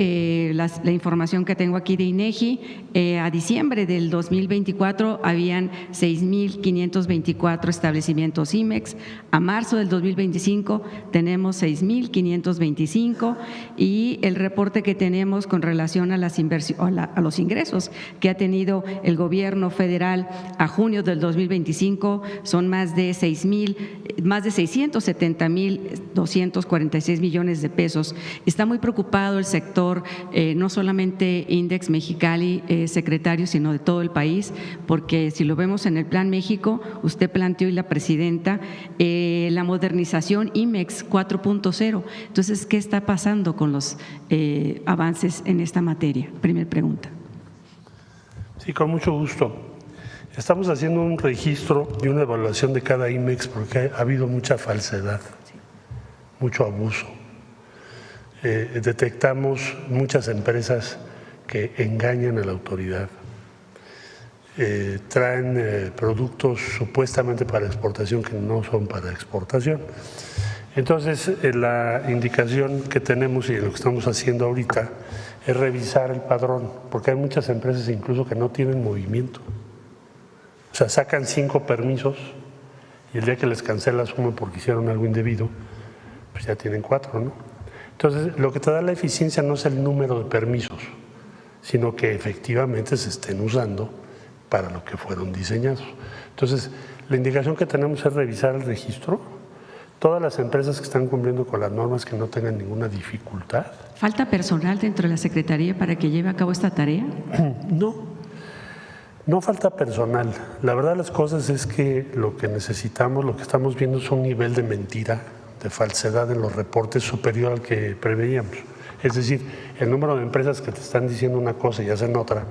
la información que tengo aquí de INEGI, a diciembre del 2024 habían 6,524 establecimientos IMEX, a marzo del 2025 tenemos 6,525 y el reporte que tenemos con relación a los ingresos que ha tenido el gobierno federal a junio del 2025 son más de 670,246 millones de pesos. Está muy preocupado preocupado el sector, no solamente Index Mexicali, secretario, sino de todo el país, porque si lo vemos en el Plan México, usted planteó y la presidenta la modernización IMEX 4.0. Entonces, ¿qué está pasando con los avances en esta materia? Primera pregunta. Sí, con mucho gusto. Estamos haciendo un registro y una evaluación de cada IMEX porque ha habido mucha falsedad, mucho abuso. Detectamos muchas empresas que engañan a la autoridad, traen productos supuestamente para exportación que no son para exportación. Entonces, la indicación que tenemos y lo que estamos haciendo ahorita es revisar el padrón, porque hay muchas empresas incluso que no tienen movimiento. O sea, sacan 5 permisos y el día que les cancelas uno porque hicieron algo indebido, pues ya tienen 4, ¿no? Entonces, lo que te da la eficiencia no es el número de permisos, sino que efectivamente se estén usando para lo que fueron diseñados. Entonces, la indicación que tenemos es revisar el registro, todas las empresas que están cumpliendo con las normas que no tengan ninguna dificultad. ¿Falta personal dentro de la Secretaría para que lleve a cabo esta tarea? No falta personal. La verdad de las cosas es que lo que necesitamos, lo que estamos viendo es un nivel de mentira, de falsedad en los reportes superior al que preveíamos. Es decir, el número de empresas que te están diciendo una cosa y hacen otra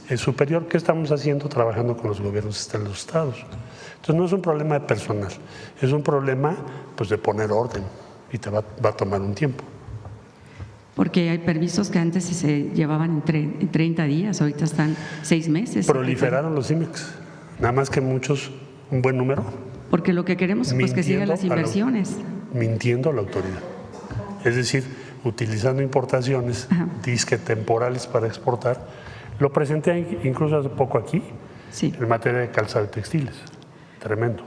es superior. ¿Qué estamos haciendo? Trabajando con los gobiernos de los estados. Entonces no es un problema de personal, es un problema pues de poner orden y te va a tomar un tiempo. Porque hay permisos que antes se llevaban en 30 días, ahorita están 6 meses. Proliferaron los IMEX, nada más que muchos, un buen número. Porque lo que queremos es pues, que sigan las inversiones. Mintiendo a la autoridad. Es decir, utilizando importaciones, disque temporales para exportar. Lo presenté incluso hace poco aquí, en materia de calzado y textiles. Tremendo.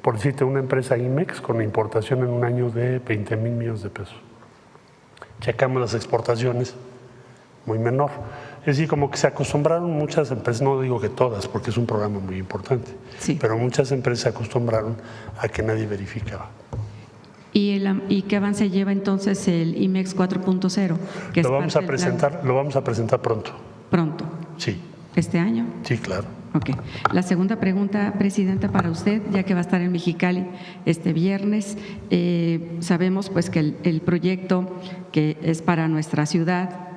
Por decirte, una empresa IMEX con importación en un año de 20,000 millones de pesos. Checamos las exportaciones, muy menor. Es decir, como que se acostumbraron muchas empresas, no digo que todas, porque es un programa muy importante, pero muchas empresas se acostumbraron a que nadie verificaba. ¿Y qué avance lleva entonces el IMEX 4.0? Lo vamos a presentar pronto. ¿Pronto? Sí. ¿Este año? Sí, claro. Ok. La segunda pregunta, Presidenta, para usted, ya que va a estar en Mexicali este viernes. Sabemos pues que el proyecto que es para nuestra ciudad,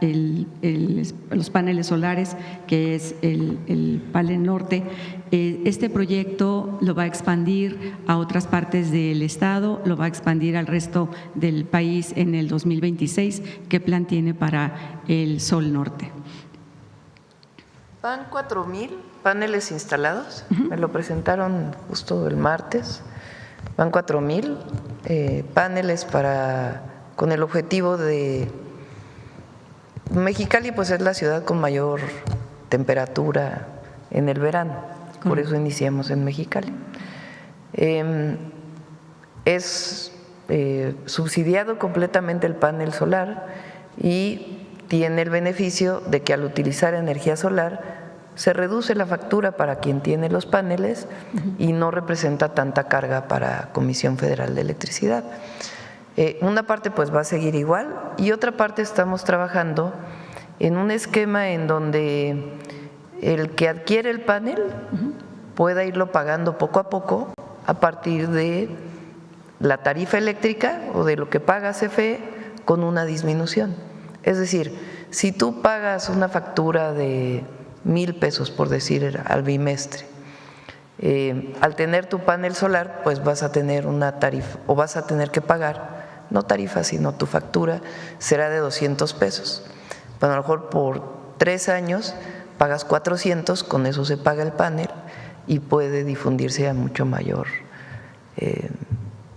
los paneles solares, que es el Pale Norte, este proyecto lo va a expandir a otras partes del estado, lo va a expandir al resto del país en el 2026. ¿Qué plan tiene para el Sol Norte? Van 4,000 paneles instalados, me lo presentaron justo el martes. Van 4,000 paneles con el objetivo de… Mexicali pues es la ciudad con mayor temperatura en el verano, por eso iniciamos en Mexicali. Es subsidiado completamente el panel solar y tiene el beneficio de que al utilizar energía solar se reduce la factura para quien tiene los paneles y no representa tanta carga para Comisión Federal de Electricidad. Una parte pues va a seguir igual y otra parte estamos trabajando en un esquema en donde el que adquiere el panel pueda irlo pagando poco a poco a partir de la tarifa eléctrica o de lo que paga CFE con una disminución. Es decir, si tú pagas una factura de 1,000 pesos, por decir, al bimestre, al tener tu panel solar, pues vas a tener una tarifa o vas a tener que pagar, no tarifa, sino tu factura será de 200 pesos. Bueno, a lo mejor por 3 años pagas 400, con eso se paga el panel y puede difundirse a mucho mayor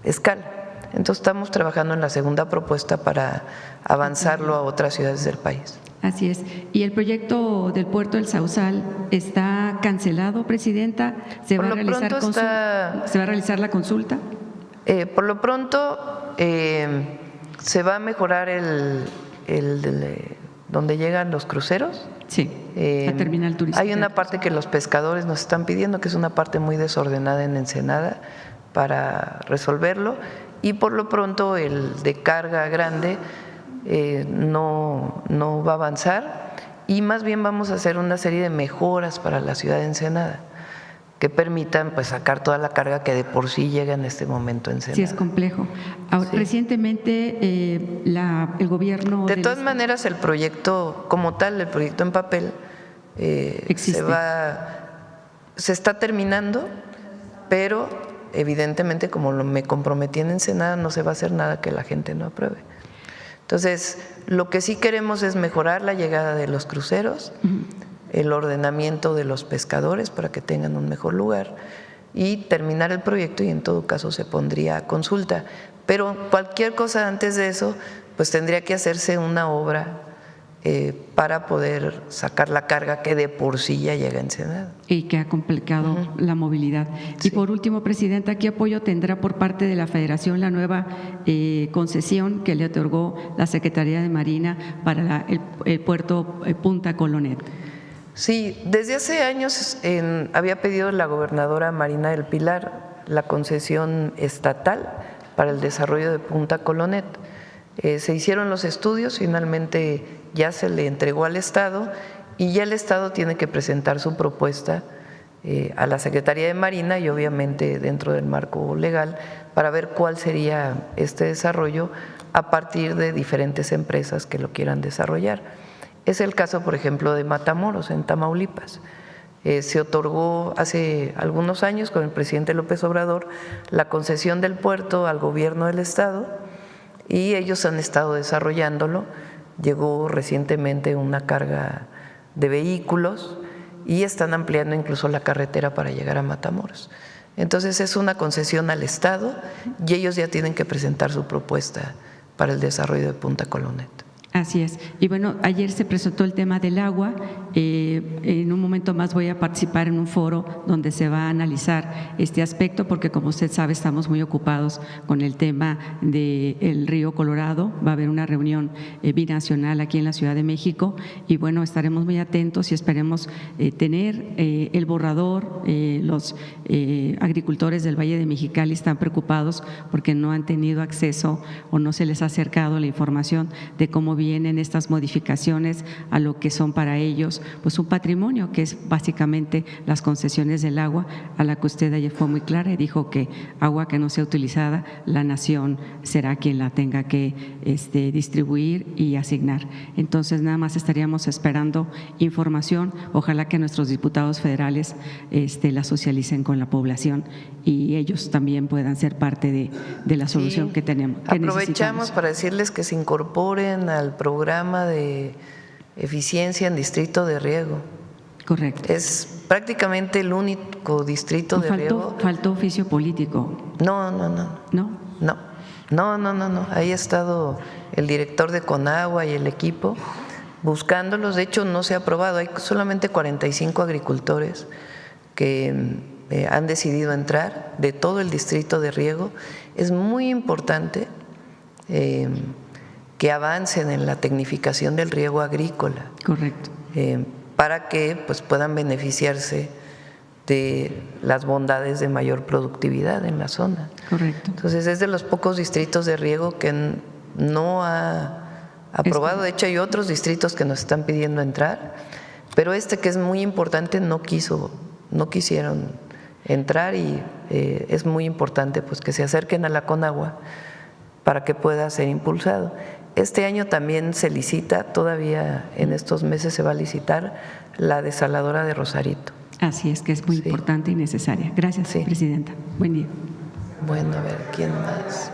escala. Entonces estamos trabajando en la segunda propuesta para avanzarlo a otras ciudades del país. Así es. ¿Y el proyecto del puerto del Sausal está cancelado, Presidenta? ¿Se va a realizar la consulta? Por lo pronto se va a mejorar donde llegan los cruceros. Sí, la terminal turística. Hay una parte que los pescadores nos están pidiendo, que es una parte muy desordenada en Ensenada, para resolverlo. Y por lo pronto el de carga grande no va a avanzar, y más bien vamos a hacer una serie de mejoras para la ciudad de Ensenada que permitan pues sacar toda la carga que de por sí llega en este momento en Ensenada. Sí, es complejo. Ahora, Sí. Recientemente el gobierno… De todas maneras, el proyecto como tal, el proyecto en papel, Existe. se está terminando, pero evidentemente como me comprometí en Ensenada, no se va a hacer nada que la gente no apruebe. Entonces, lo que sí queremos es mejorar la llegada de los cruceros, el ordenamiento de los pescadores para que tengan un mejor lugar y terminar el proyecto, y en todo caso se pondría a consulta. Pero cualquier cosa antes de eso, pues tendría que hacerse una obra para poder sacar la carga que de por sí ya llega a Ensenada. Y que ha complicado la movilidad. Y por último, Presidenta, ¿qué apoyo tendrá por parte de la Federación la nueva concesión que le otorgó la Secretaría de Marina para el puerto Punta Colonet? Sí, desde hace años había pedido la gobernadora Marina del Pilar la concesión estatal para el desarrollo de Punta Colonet. Se hicieron los estudios, finalmente ya se le entregó al Estado y ya el Estado tiene que presentar su propuesta a la Secretaría de Marina y obviamente dentro del marco legal para ver cuál sería este desarrollo a partir de diferentes empresas que lo quieran desarrollar. Es el caso, por ejemplo, de Matamoros, en Tamaulipas. Se otorgó hace algunos años con el presidente López Obrador la concesión del puerto al gobierno del Estado y ellos han estado desarrollándolo. Llegó recientemente una carga de vehículos y están ampliando incluso la carretera para llegar a Matamoros. Entonces es una concesión al Estado y ellos ya tienen que presentar su propuesta para el desarrollo de Punta Colonet. Así es. Y bueno, ayer se presentó el tema del agua. En un momento más voy a participar en un foro donde se va a analizar este aspecto, porque como usted sabe, estamos muy ocupados con el tema del río Colorado. Va a haber una reunión binacional aquí en la Ciudad de México y bueno, estaremos muy atentos y esperemos tener el borrador. Los agricultores del Valle de Mexicali están preocupados porque no han tenido acceso o no se les ha acercado la información de cómo vienen estas modificaciones a lo que son para ellos pues un patrimonio, que es básicamente las concesiones del agua, a la que usted ayer fue muy clara y dijo que agua que no sea utilizada, la nación será quien la tenga que distribuir y asignar. Entonces nada más estaríamos esperando información, ojalá que nuestros diputados federales la socialicen con la población y ellos también puedan ser parte de la solución que tenemos. Que aprovechamos para decirles que se incorporen al programa de eficiencia en distrito de riego. Correcto. Es prácticamente el único distrito de riego. Faltó oficio político. No. Ahí ha estado el director de Conagua y el equipo buscándolos. De hecho, no se ha aprobado. Hay solamente 45 agricultores que han decidido entrar de todo el distrito de riego. Es muy importante que avancen en la tecnificación del riego agrícola. Correcto. Para que pues, puedan beneficiarse de las bondades de mayor productividad en la zona. Correcto. Entonces es de los pocos distritos de riego que no ha aprobado. De hecho, hay otros distritos que nos están pidiendo entrar, pero que es muy importante no quisieron entrar y es muy importante pues, que se acerquen a la Conagua para que pueda ser impulsado. Este año también se licita, todavía en estos meses se va a licitar la desaladora de Rosarito. Así es, que es muy importante y necesaria. Gracias, Presidenta. Buen día. Bueno, a ver, ¿quién más?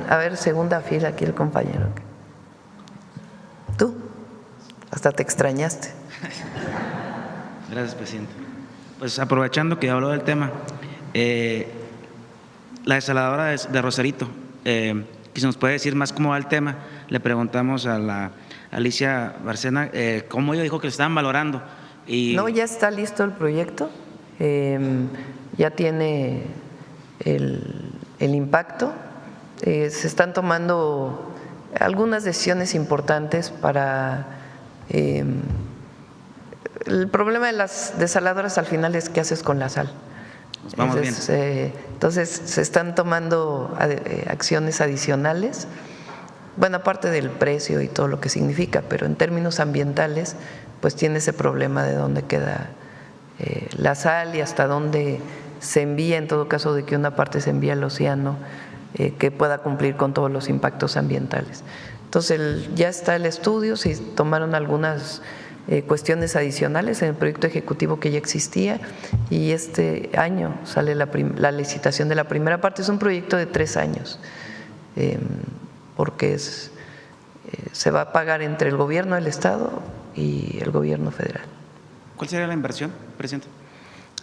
A ver, segunda fila, aquí el compañero. ¿Tú? Hasta te extrañaste. Gracias, Presidenta. Pues aprovechando que habló del tema, la desaladora de Rosarito, que se nos puede decir más cómo va el tema. Le preguntamos a la Alicia Bárcena cómo ella dijo que lo estaban valorando. No, ya está listo el proyecto, ya tiene el impacto, se están tomando algunas decisiones importantes para… el problema de las desaladoras al final es qué haces con la sal. Vamos bien. Entonces se están tomando acciones adicionales bueno, aparte del precio y todo lo que significa, pero en términos ambientales, pues tiene ese problema de dónde queda la sal y hasta dónde se envía, en todo caso de que una parte se envía al océano, que pueda cumplir con todos los impactos ambientales. Entonces ya está el estudio, se tomaron algunas cuestiones adicionales en el proyecto ejecutivo que ya existía y este año sale la licitación de la primera parte. Es un proyecto de 3 años, porque se va a pagar entre el gobierno del Estado y el gobierno federal. ¿Cuál sería la inversión, presidente?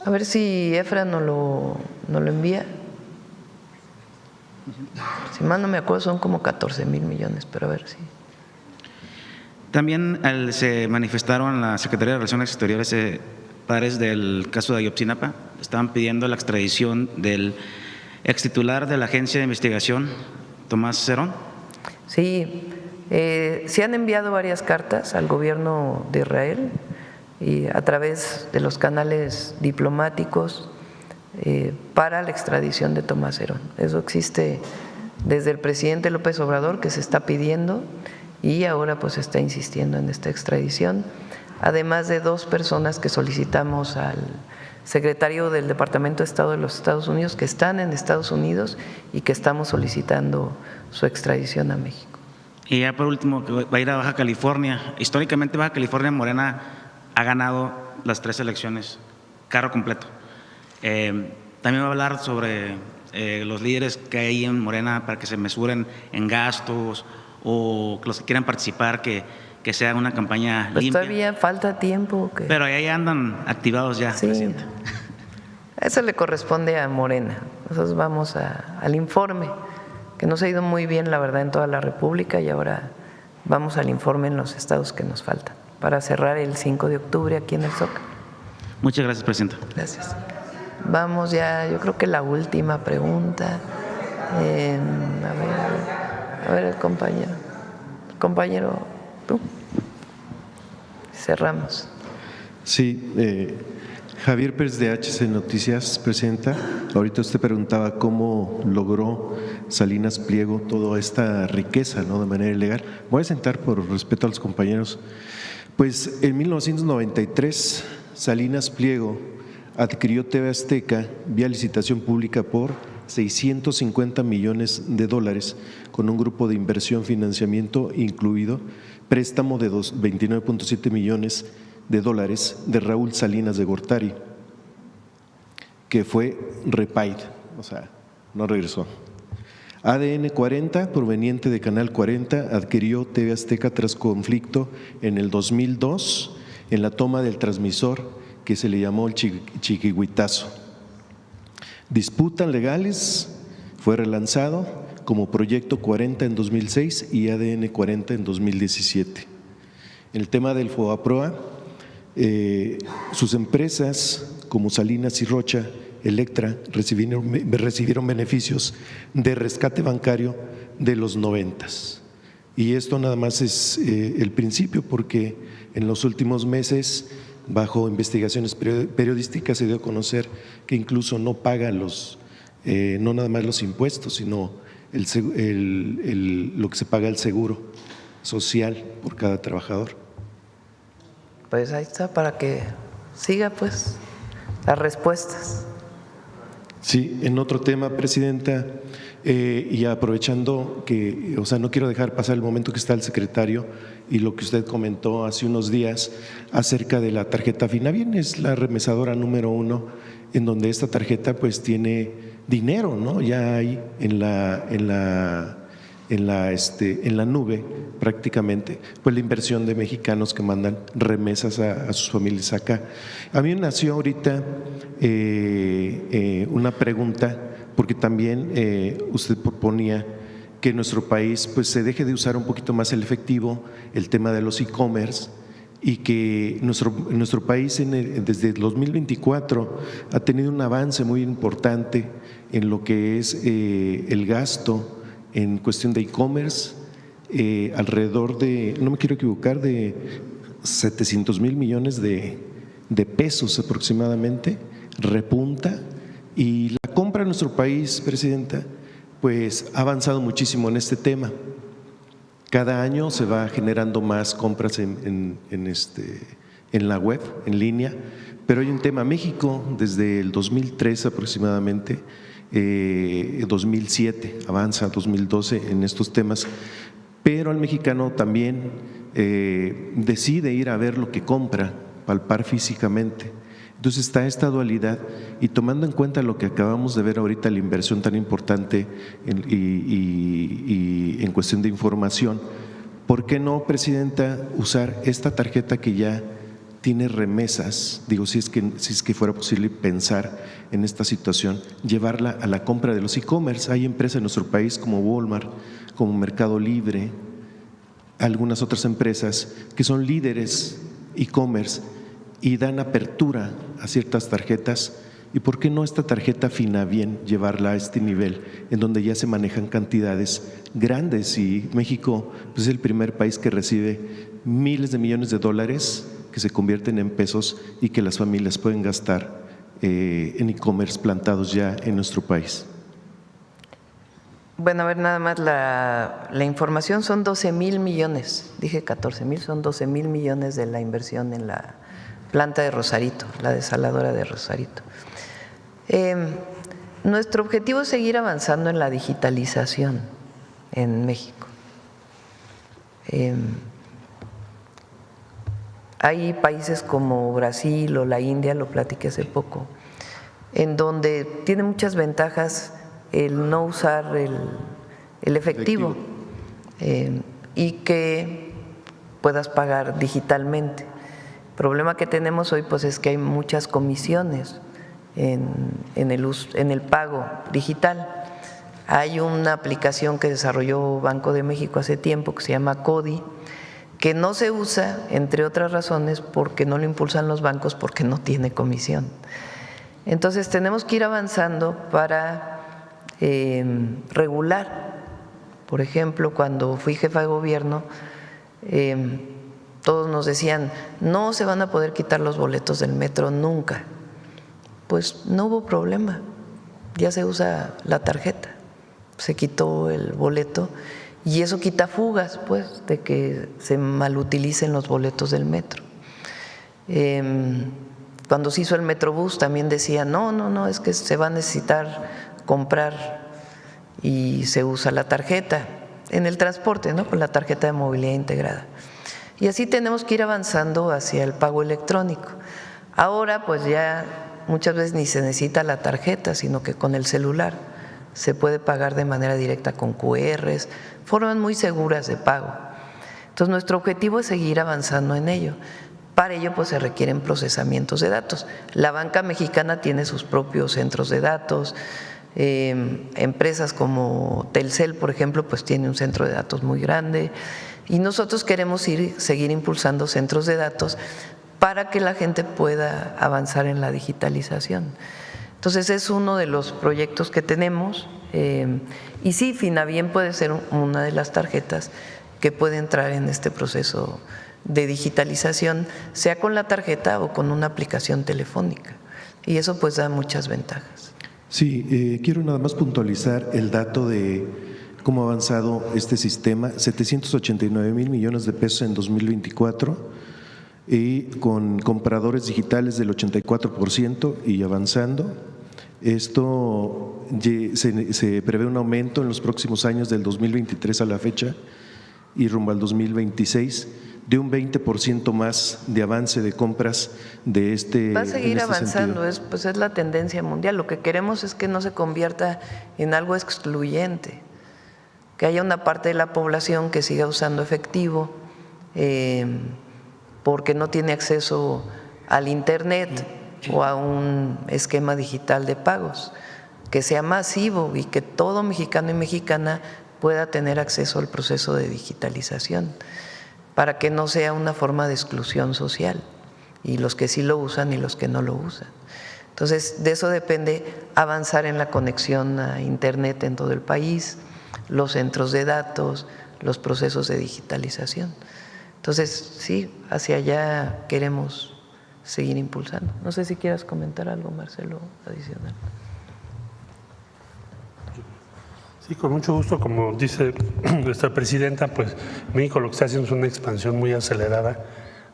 A ver si EFRA nos lo envía. Si mal no me acuerdo, son como 14,000 millones, pero a ver si. También se manifestaron la Secretaría de Relaciones Exteriores padres del caso de Ayotzinapa. Estaban pidiendo la extradición del extitular de la Agencia de Investigación, Tomás Cerón. Sí, se han enviado varias cartas al gobierno de Israel y a través de los canales diplomáticos para la extradición de Tomás Herón. Eso existe desde el presidente López Obrador, que se está pidiendo, y ahora pues está insistiendo en esta extradición, además de 2 personas que solicitamos al secretario del Departamento de Estado de los Estados Unidos, que están en Estados Unidos y que estamos solicitando su extradición a México. Y ya por último, va a ir a Baja California. Históricamente Baja California, Morena ha ganado las 3 elecciones, carro completo. También va a hablar sobre los líderes que hay en Morena para que se mesuren en gastos o los que quieran participar, que sea una campaña pues limpia. Todavía falta tiempo. Pero ahí andan activados ya, sí. presidente. Eso le corresponde a Morena. Nosotros vamos al informe, que nos ha ido muy bien, la verdad, en toda la República, y ahora vamos al informe en los estados que nos faltan, para cerrar el 5 de octubre aquí en el Zócalo. Muchas gracias, presidenta. Gracias. Vamos ya, yo creo que la última pregunta. A ver el compañero. Compañero, tú. Cerramos. Sí, Javier Pérez de HC Noticias, presidenta. Ahorita usted preguntaba cómo logró Salinas Pliego toda esta riqueza, ¿no?, de manera ilegal. Voy a sentar por respeto a los compañeros. Pues en 1993, Salinas Pliego adquirió TV Azteca vía licitación pública por $650 millones con un grupo de inversión, financiamiento incluido, préstamo de $29.7 millones de Raúl Salinas de Gortari, que fue repaid, o sea, no regresó. ADN 40, proveniente de Canal 40, adquirió TV Azteca tras conflicto en el 2002 en la toma del transmisor que se le llamó el Chiquihuitazo. Disputas legales, fue relanzado como Proyecto 40 en 2006 y ADN 40 en 2017. En el tema del FOAPROA, sus empresas como Salinas y Rocha, Electra, recibieron beneficios de rescate bancario de los 90s. Y esto nada más es el principio, porque en los últimos meses, bajo investigaciones periodísticas, se dio a conocer que incluso no paga no nada más los impuestos, sino lo que se paga el seguro social por cada trabajador. Pues ahí está, para que siga pues las respuestas. Sí, en otro tema, presidenta, y aprovechando que, no quiero dejar pasar el momento que está el secretario y lo que usted comentó hace unos días acerca de la tarjeta Finavien, es la remesadora número 1, en donde esta tarjeta pues tiene dinero, ¿no? Ya hay en la nube prácticamente, pues la inversión de mexicanos que mandan remesas a sus familias acá. A mí me nació ahorita una pregunta, porque también usted proponía que en nuestro país pues se deje de usar un poquito más el efectivo, el tema de los e-commerce, y que nuestro país desde el 2024 ha tenido un avance muy importante en lo que es el gasto en cuestión de e-commerce, alrededor de, no me quiero equivocar, de 700,000 millones de pesos aproximadamente, repunta, y la compra en nuestro país, presidenta, pues ha avanzado muchísimo en este tema. Cada año se va generando más compras en la web, en línea, pero hay un tema. México, desde el 2003 aproximadamente, 2007, avanza 2012 en estos temas, pero el mexicano también decide ir a ver lo que compra, palpar físicamente. Entonces está esta dualidad, y tomando en cuenta lo que acabamos de ver ahorita, la inversión tan importante y en cuestión de información, ¿por qué no, Presidenta, usar esta tarjeta que ya tiene remesas? Digo, si es que fuera posible pensar en esta situación, llevarla a la compra de los e-commerce. Hay empresas en nuestro país como Walmart, como Mercado Libre, algunas otras empresas que son líderes e-commerce y dan apertura a ciertas tarjetas. ¿Y por qué no esta tarjeta Finabien llevarla a este nivel en donde ya se manejan cantidades grandes? Y México pues, es el primer país que recibe miles de millones de dólares que se convierten en pesos y que las familias pueden gastar en e-commerce plantados ya en nuestro país. Bueno, a ver, nada más la información son 12,000 millones, dije 14,000, son 12,000 millones de la inversión en la planta de Rosarito, la desaladora de Rosarito. Nuestro objetivo es seguir avanzando en la digitalización en México. Hay países como Brasil o la India, lo platiqué hace poco, en donde tiene muchas ventajas el no usar el efectivo. Y que puedas pagar digitalmente. El problema que tenemos hoy pues es que hay muchas comisiones en el pago digital. Hay una aplicación que desarrolló Banco de México hace tiempo que se llama CODI, que no se usa, entre otras razones, porque no lo impulsan los bancos, porque no tiene comisión. Entonces tenemos que ir avanzando para regular. Por ejemplo, cuando fui jefa de gobierno, todos nos decían, no se van a poder quitar los boletos del metro nunca. Pues no hubo problema, ya se usa la tarjeta, se quitó el boleto y eso quita fugas, pues, de que se malutilicen los boletos del metro. Cuando se hizo el Metrobús también decían, no, es que se va a necesitar comprar y se usa la tarjeta en el transporte, ¿no? Con la tarjeta de movilidad integrada. Y así tenemos que ir avanzando hacia el pago electrónico. Ahora pues ya muchas veces ni se necesita la tarjeta, sino que con el celular se puede pagar de manera directa con QRs, formas muy seguras de pago. Entonces nuestro objetivo es seguir avanzando en ello. Para ello pues se requieren procesamientos de datos. La banca mexicana tiene sus propios centros de datos. Empresas como Telcel, por ejemplo, pues tiene un centro de datos muy grande y nosotros queremos seguir impulsando centros de datos para que la gente pueda avanzar en la digitalización. Entonces es uno de los proyectos que tenemos y sí, Finabien puede ser una de las tarjetas que puede entrar en este proceso de digitalización, sea con la tarjeta o con una aplicación telefónica, y eso pues da muchas ventajas. Sí, quiero nada más puntualizar el dato de cómo ha avanzado este sistema: 789,000 millones de pesos en 2024 y con compradores digitales del 84% y avanzando. Esto se prevé un aumento en los próximos años, del 2023 a la fecha y rumbo al 2026, de un 20% más de avance de compras de este. Va a seguir avanzando, es la tendencia mundial. Lo que queremos es que no se convierta en algo excluyente, que haya una parte de la población que siga usando efectivo porque no tiene acceso al Internet o a un esquema digital de pagos, que sea masivo y que todo mexicano y mexicana pueda tener acceso al proceso de digitalización, para que no sea una forma de exclusión social, y los que sí lo usan y los que no lo usan. Entonces, de eso depende avanzar en la conexión a Internet en todo el país, los centros de datos, los procesos de digitalización. Entonces, sí, hacia allá queremos seguir impulsando. No sé si quieras comentar algo, Marcelo, adicional. Sí, con mucho gusto. Como dice nuestra presidenta, pues México lo que está haciendo es una expansión muy acelerada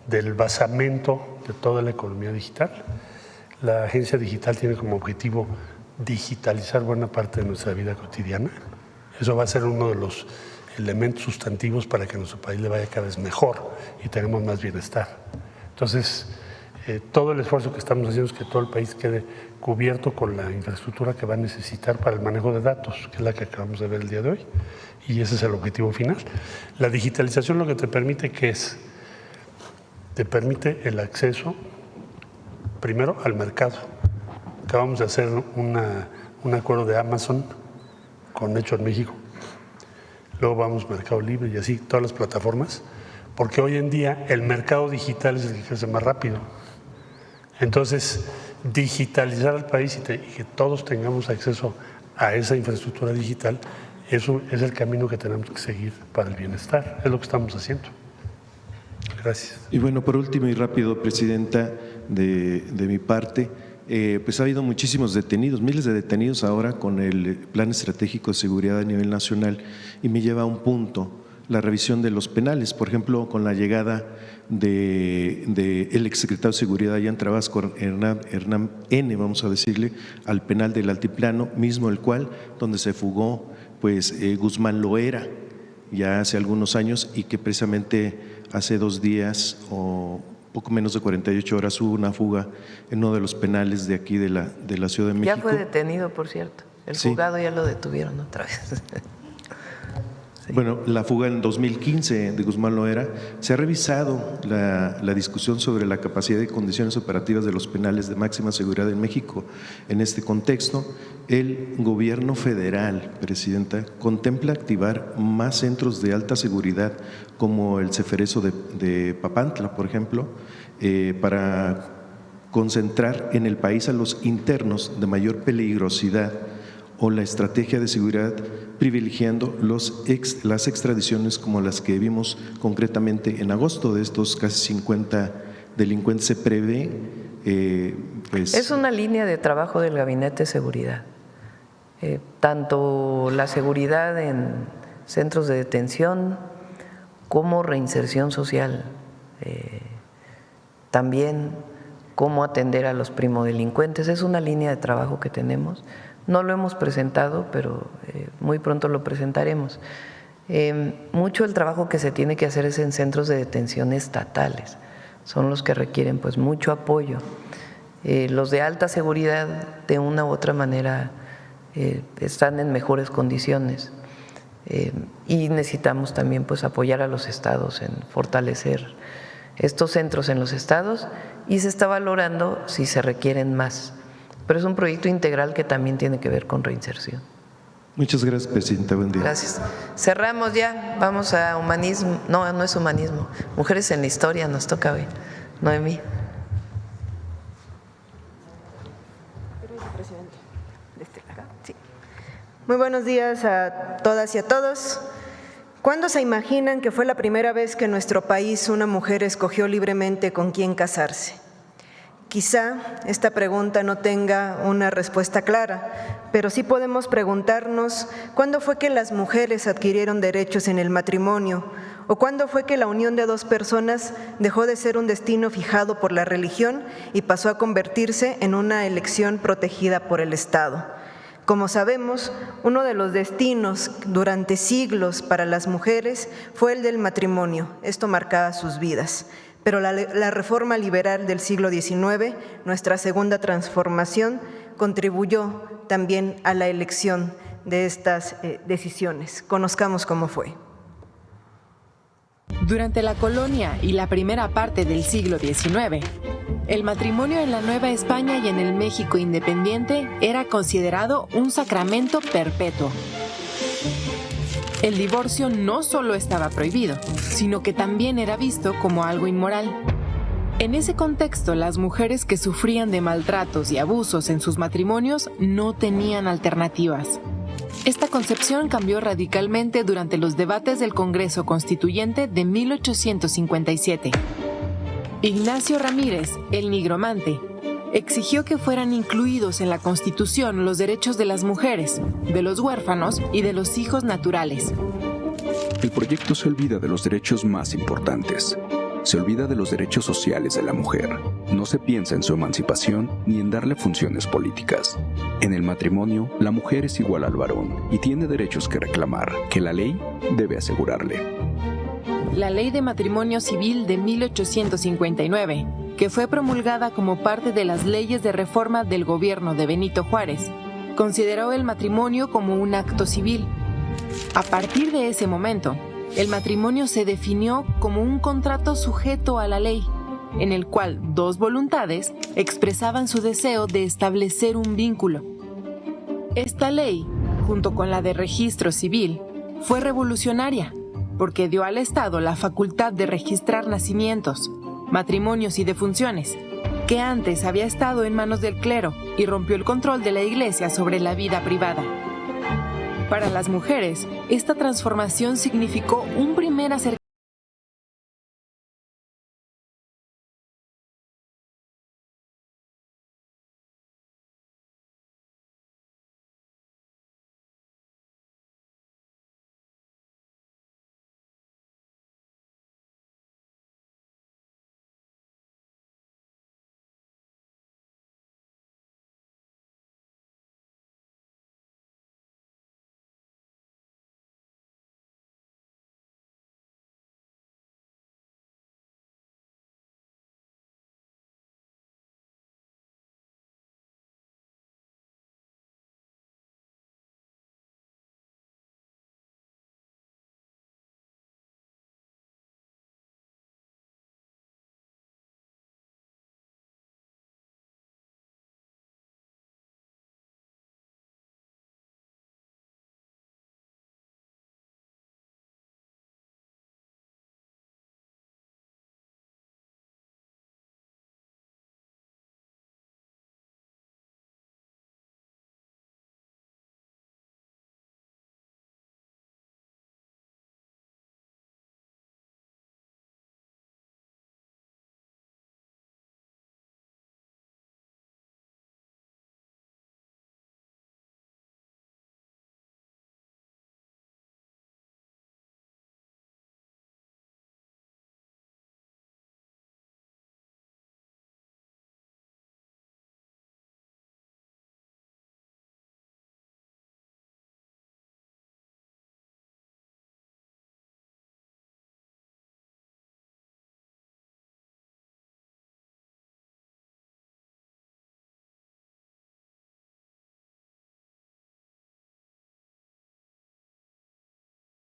del basamento de toda la economía digital. La agencia digital tiene como objetivo digitalizar buena parte de nuestra vida cotidiana. Eso va a ser uno de los elementos sustantivos para que nuestro país le vaya cada vez mejor y tengamos más bienestar. Entonces, todo el esfuerzo que estamos haciendo es que todo el país quede cubierto con la infraestructura que va a necesitar para el manejo de datos, que es la que acabamos de ver el día de hoy, y ese es el objetivo final. La digitalización lo que te permite, ¿qué es? Te permite el acceso, primero, al mercado. Acabamos de hacer un acuerdo de Amazon con Hecho en México. Luego vamos a Mercado Libre y así, todas las plataformas, porque hoy en día el mercado digital es el que crece más rápido. Entonces, digitalizar al país y que todos tengamos acceso a esa infraestructura digital, eso es el camino que tenemos que seguir para el bienestar. Es lo que estamos haciendo. Gracias. Y bueno, por último y rápido, Presidenta, de mi parte, pues ha habido muchísimos detenidos, miles de detenidos ahora con el Plan Estratégico de Seguridad a nivel nacional, y me lleva a un punto, la revisión de los penales, por ejemplo, con la llegada del exsecretario de Seguridad Jan Trabasco, Hernán N., vamos a decirle, al penal del Altiplano, mismo el cual, donde se fugó pues Guzmán Loera ya hace algunos años, y que precisamente hace 2 días o poco menos de 48 horas hubo una fuga en uno de los penales de aquí de la Ciudad de México. Ya fue detenido, por cierto. El fugado ya lo detuvieron otra vez. Sí. Bueno, la fuga en 2015 de Guzmán Loera, se ha revisado la discusión sobre la capacidad y condiciones operativas de los penales de máxima seguridad en México. En este contexto, el gobierno federal, Presidenta, contempla activar más centros de alta seguridad como el Ceferezo de Papantla, por ejemplo, para concentrar en el país a los internos de mayor peligrosidad, o la estrategia de seguridad privilegiando las extradiciones como las que vimos concretamente en agosto de estos casi 50 delincuentes. Se prevé Es una línea de trabajo del Gabinete de Seguridad. Tanto la seguridad en centros de detención como reinserción social. También cómo atender a los primodelincuentes. Es una línea de trabajo que tenemos. No lo hemos presentado, pero muy pronto lo presentaremos. Mucho del trabajo que se tiene que hacer es en centros de detención estatales. Son los que requieren pues mucho apoyo. Los de alta seguridad, de una u otra manera, están en mejores condiciones. Y necesitamos también pues apoyar a los estados en fortalecer estos centros en los estados, y se está valorando si se requieren más. Pero es un proyecto integral que también tiene que ver con reinserción. Muchas gracias, Presidenta. Buen día. Gracias. Cerramos ya. Vamos a humanismo. No, no es humanismo. Mujeres en la historia nos toca hoy. Noemí. Muy buenos días a todas y a todos. ¿Cuándo se imaginan que fue la primera vez que en nuestro país una mujer escogió libremente con quién casarse? Quizá esta pregunta no tenga una respuesta clara, pero sí podemos preguntarnos cuándo fue que las mujeres adquirieron derechos en el matrimonio, o cuándo fue que la unión de 2 personas dejó de ser un destino fijado por la religión y pasó a convertirse en una elección protegida por el Estado. Como sabemos, uno de los destinos durante siglos para las mujeres fue el del matrimonio. Esto marcaba sus vidas. Pero la reforma liberal del siglo XIX, nuestra segunda transformación, contribuyó también a la elección de estas decisiones. Conozcamos cómo fue. Durante la colonia y la primera parte del siglo XIX, el matrimonio en la Nueva España y en el México independiente era considerado un sacramento perpetuo. El divorcio no solo estaba prohibido, sino que también era visto como algo inmoral. En ese contexto, las mujeres que sufrían de maltratos y abusos en sus matrimonios no tenían alternativas. Esta concepción cambió radicalmente durante los debates del Congreso Constituyente de 1857. Ignacio Ramírez, el nigromante, exigió que fueran incluidos en la Constitución los derechos de las mujeres, de los huérfanos y de los hijos naturales. El proyecto se olvida de los derechos más importantes. Se olvida de los derechos sociales de la mujer. No se piensa en su emancipación ni en darle funciones políticas. En el matrimonio, la mujer es igual al varón y tiene derechos que reclamar, que la ley debe asegurarle. La Ley de Matrimonio Civil de 1859, que fue promulgada como parte de las leyes de reforma del gobierno de Benito Juárez, consideró el matrimonio como un acto civil. A partir de ese momento, el matrimonio se definió como un contrato sujeto a la ley, en el cual dos voluntades expresaban su deseo de establecer un vínculo. Esta ley, junto con la de registro civil, fue revolucionaria, porque dio al Estado la facultad de registrar nacimientos, matrimonios y defunciones, que antes había estado en manos del clero, y rompió el control de la Iglesia sobre la vida privada. Para las mujeres, esta transformación significó un primer acercamiento.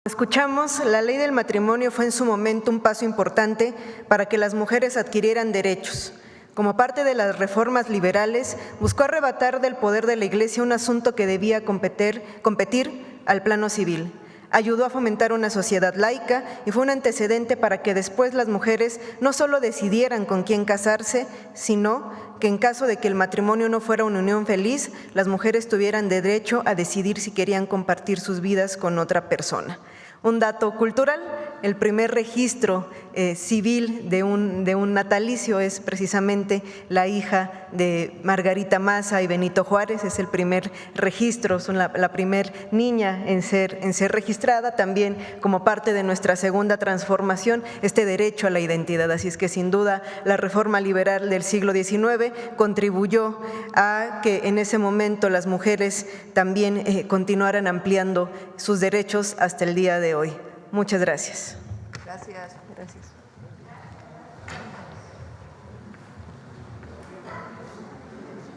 Escuchamos, la ley del matrimonio fue en su momento un paso importante para que las mujeres adquirieran derechos. Como parte de las reformas liberales, buscó arrebatar del poder de la Iglesia un asunto que debía competir al plano civil. Ayudó a fomentar una sociedad laica y fue un antecedente para que después las mujeres no solo decidieran con quién casarse, sino que en caso de que el matrimonio no fuera una unión feliz, las mujeres tuvieran derecho a decidir si querían compartir sus vidas con otra persona. Un dato cultural, el primer registro civil de un natalicio es precisamente la hija de Margarita Maza y Benito Juárez, es el primer registro, son la primer niña en ser registrada, también como parte de nuestra segunda transformación, este derecho a la identidad. Así es que sin duda la reforma liberal del siglo XIX contribuyó a que en ese momento las mujeres también continuaran ampliando sus derechos hasta el día de hoy. Muchas gracias. Gracias.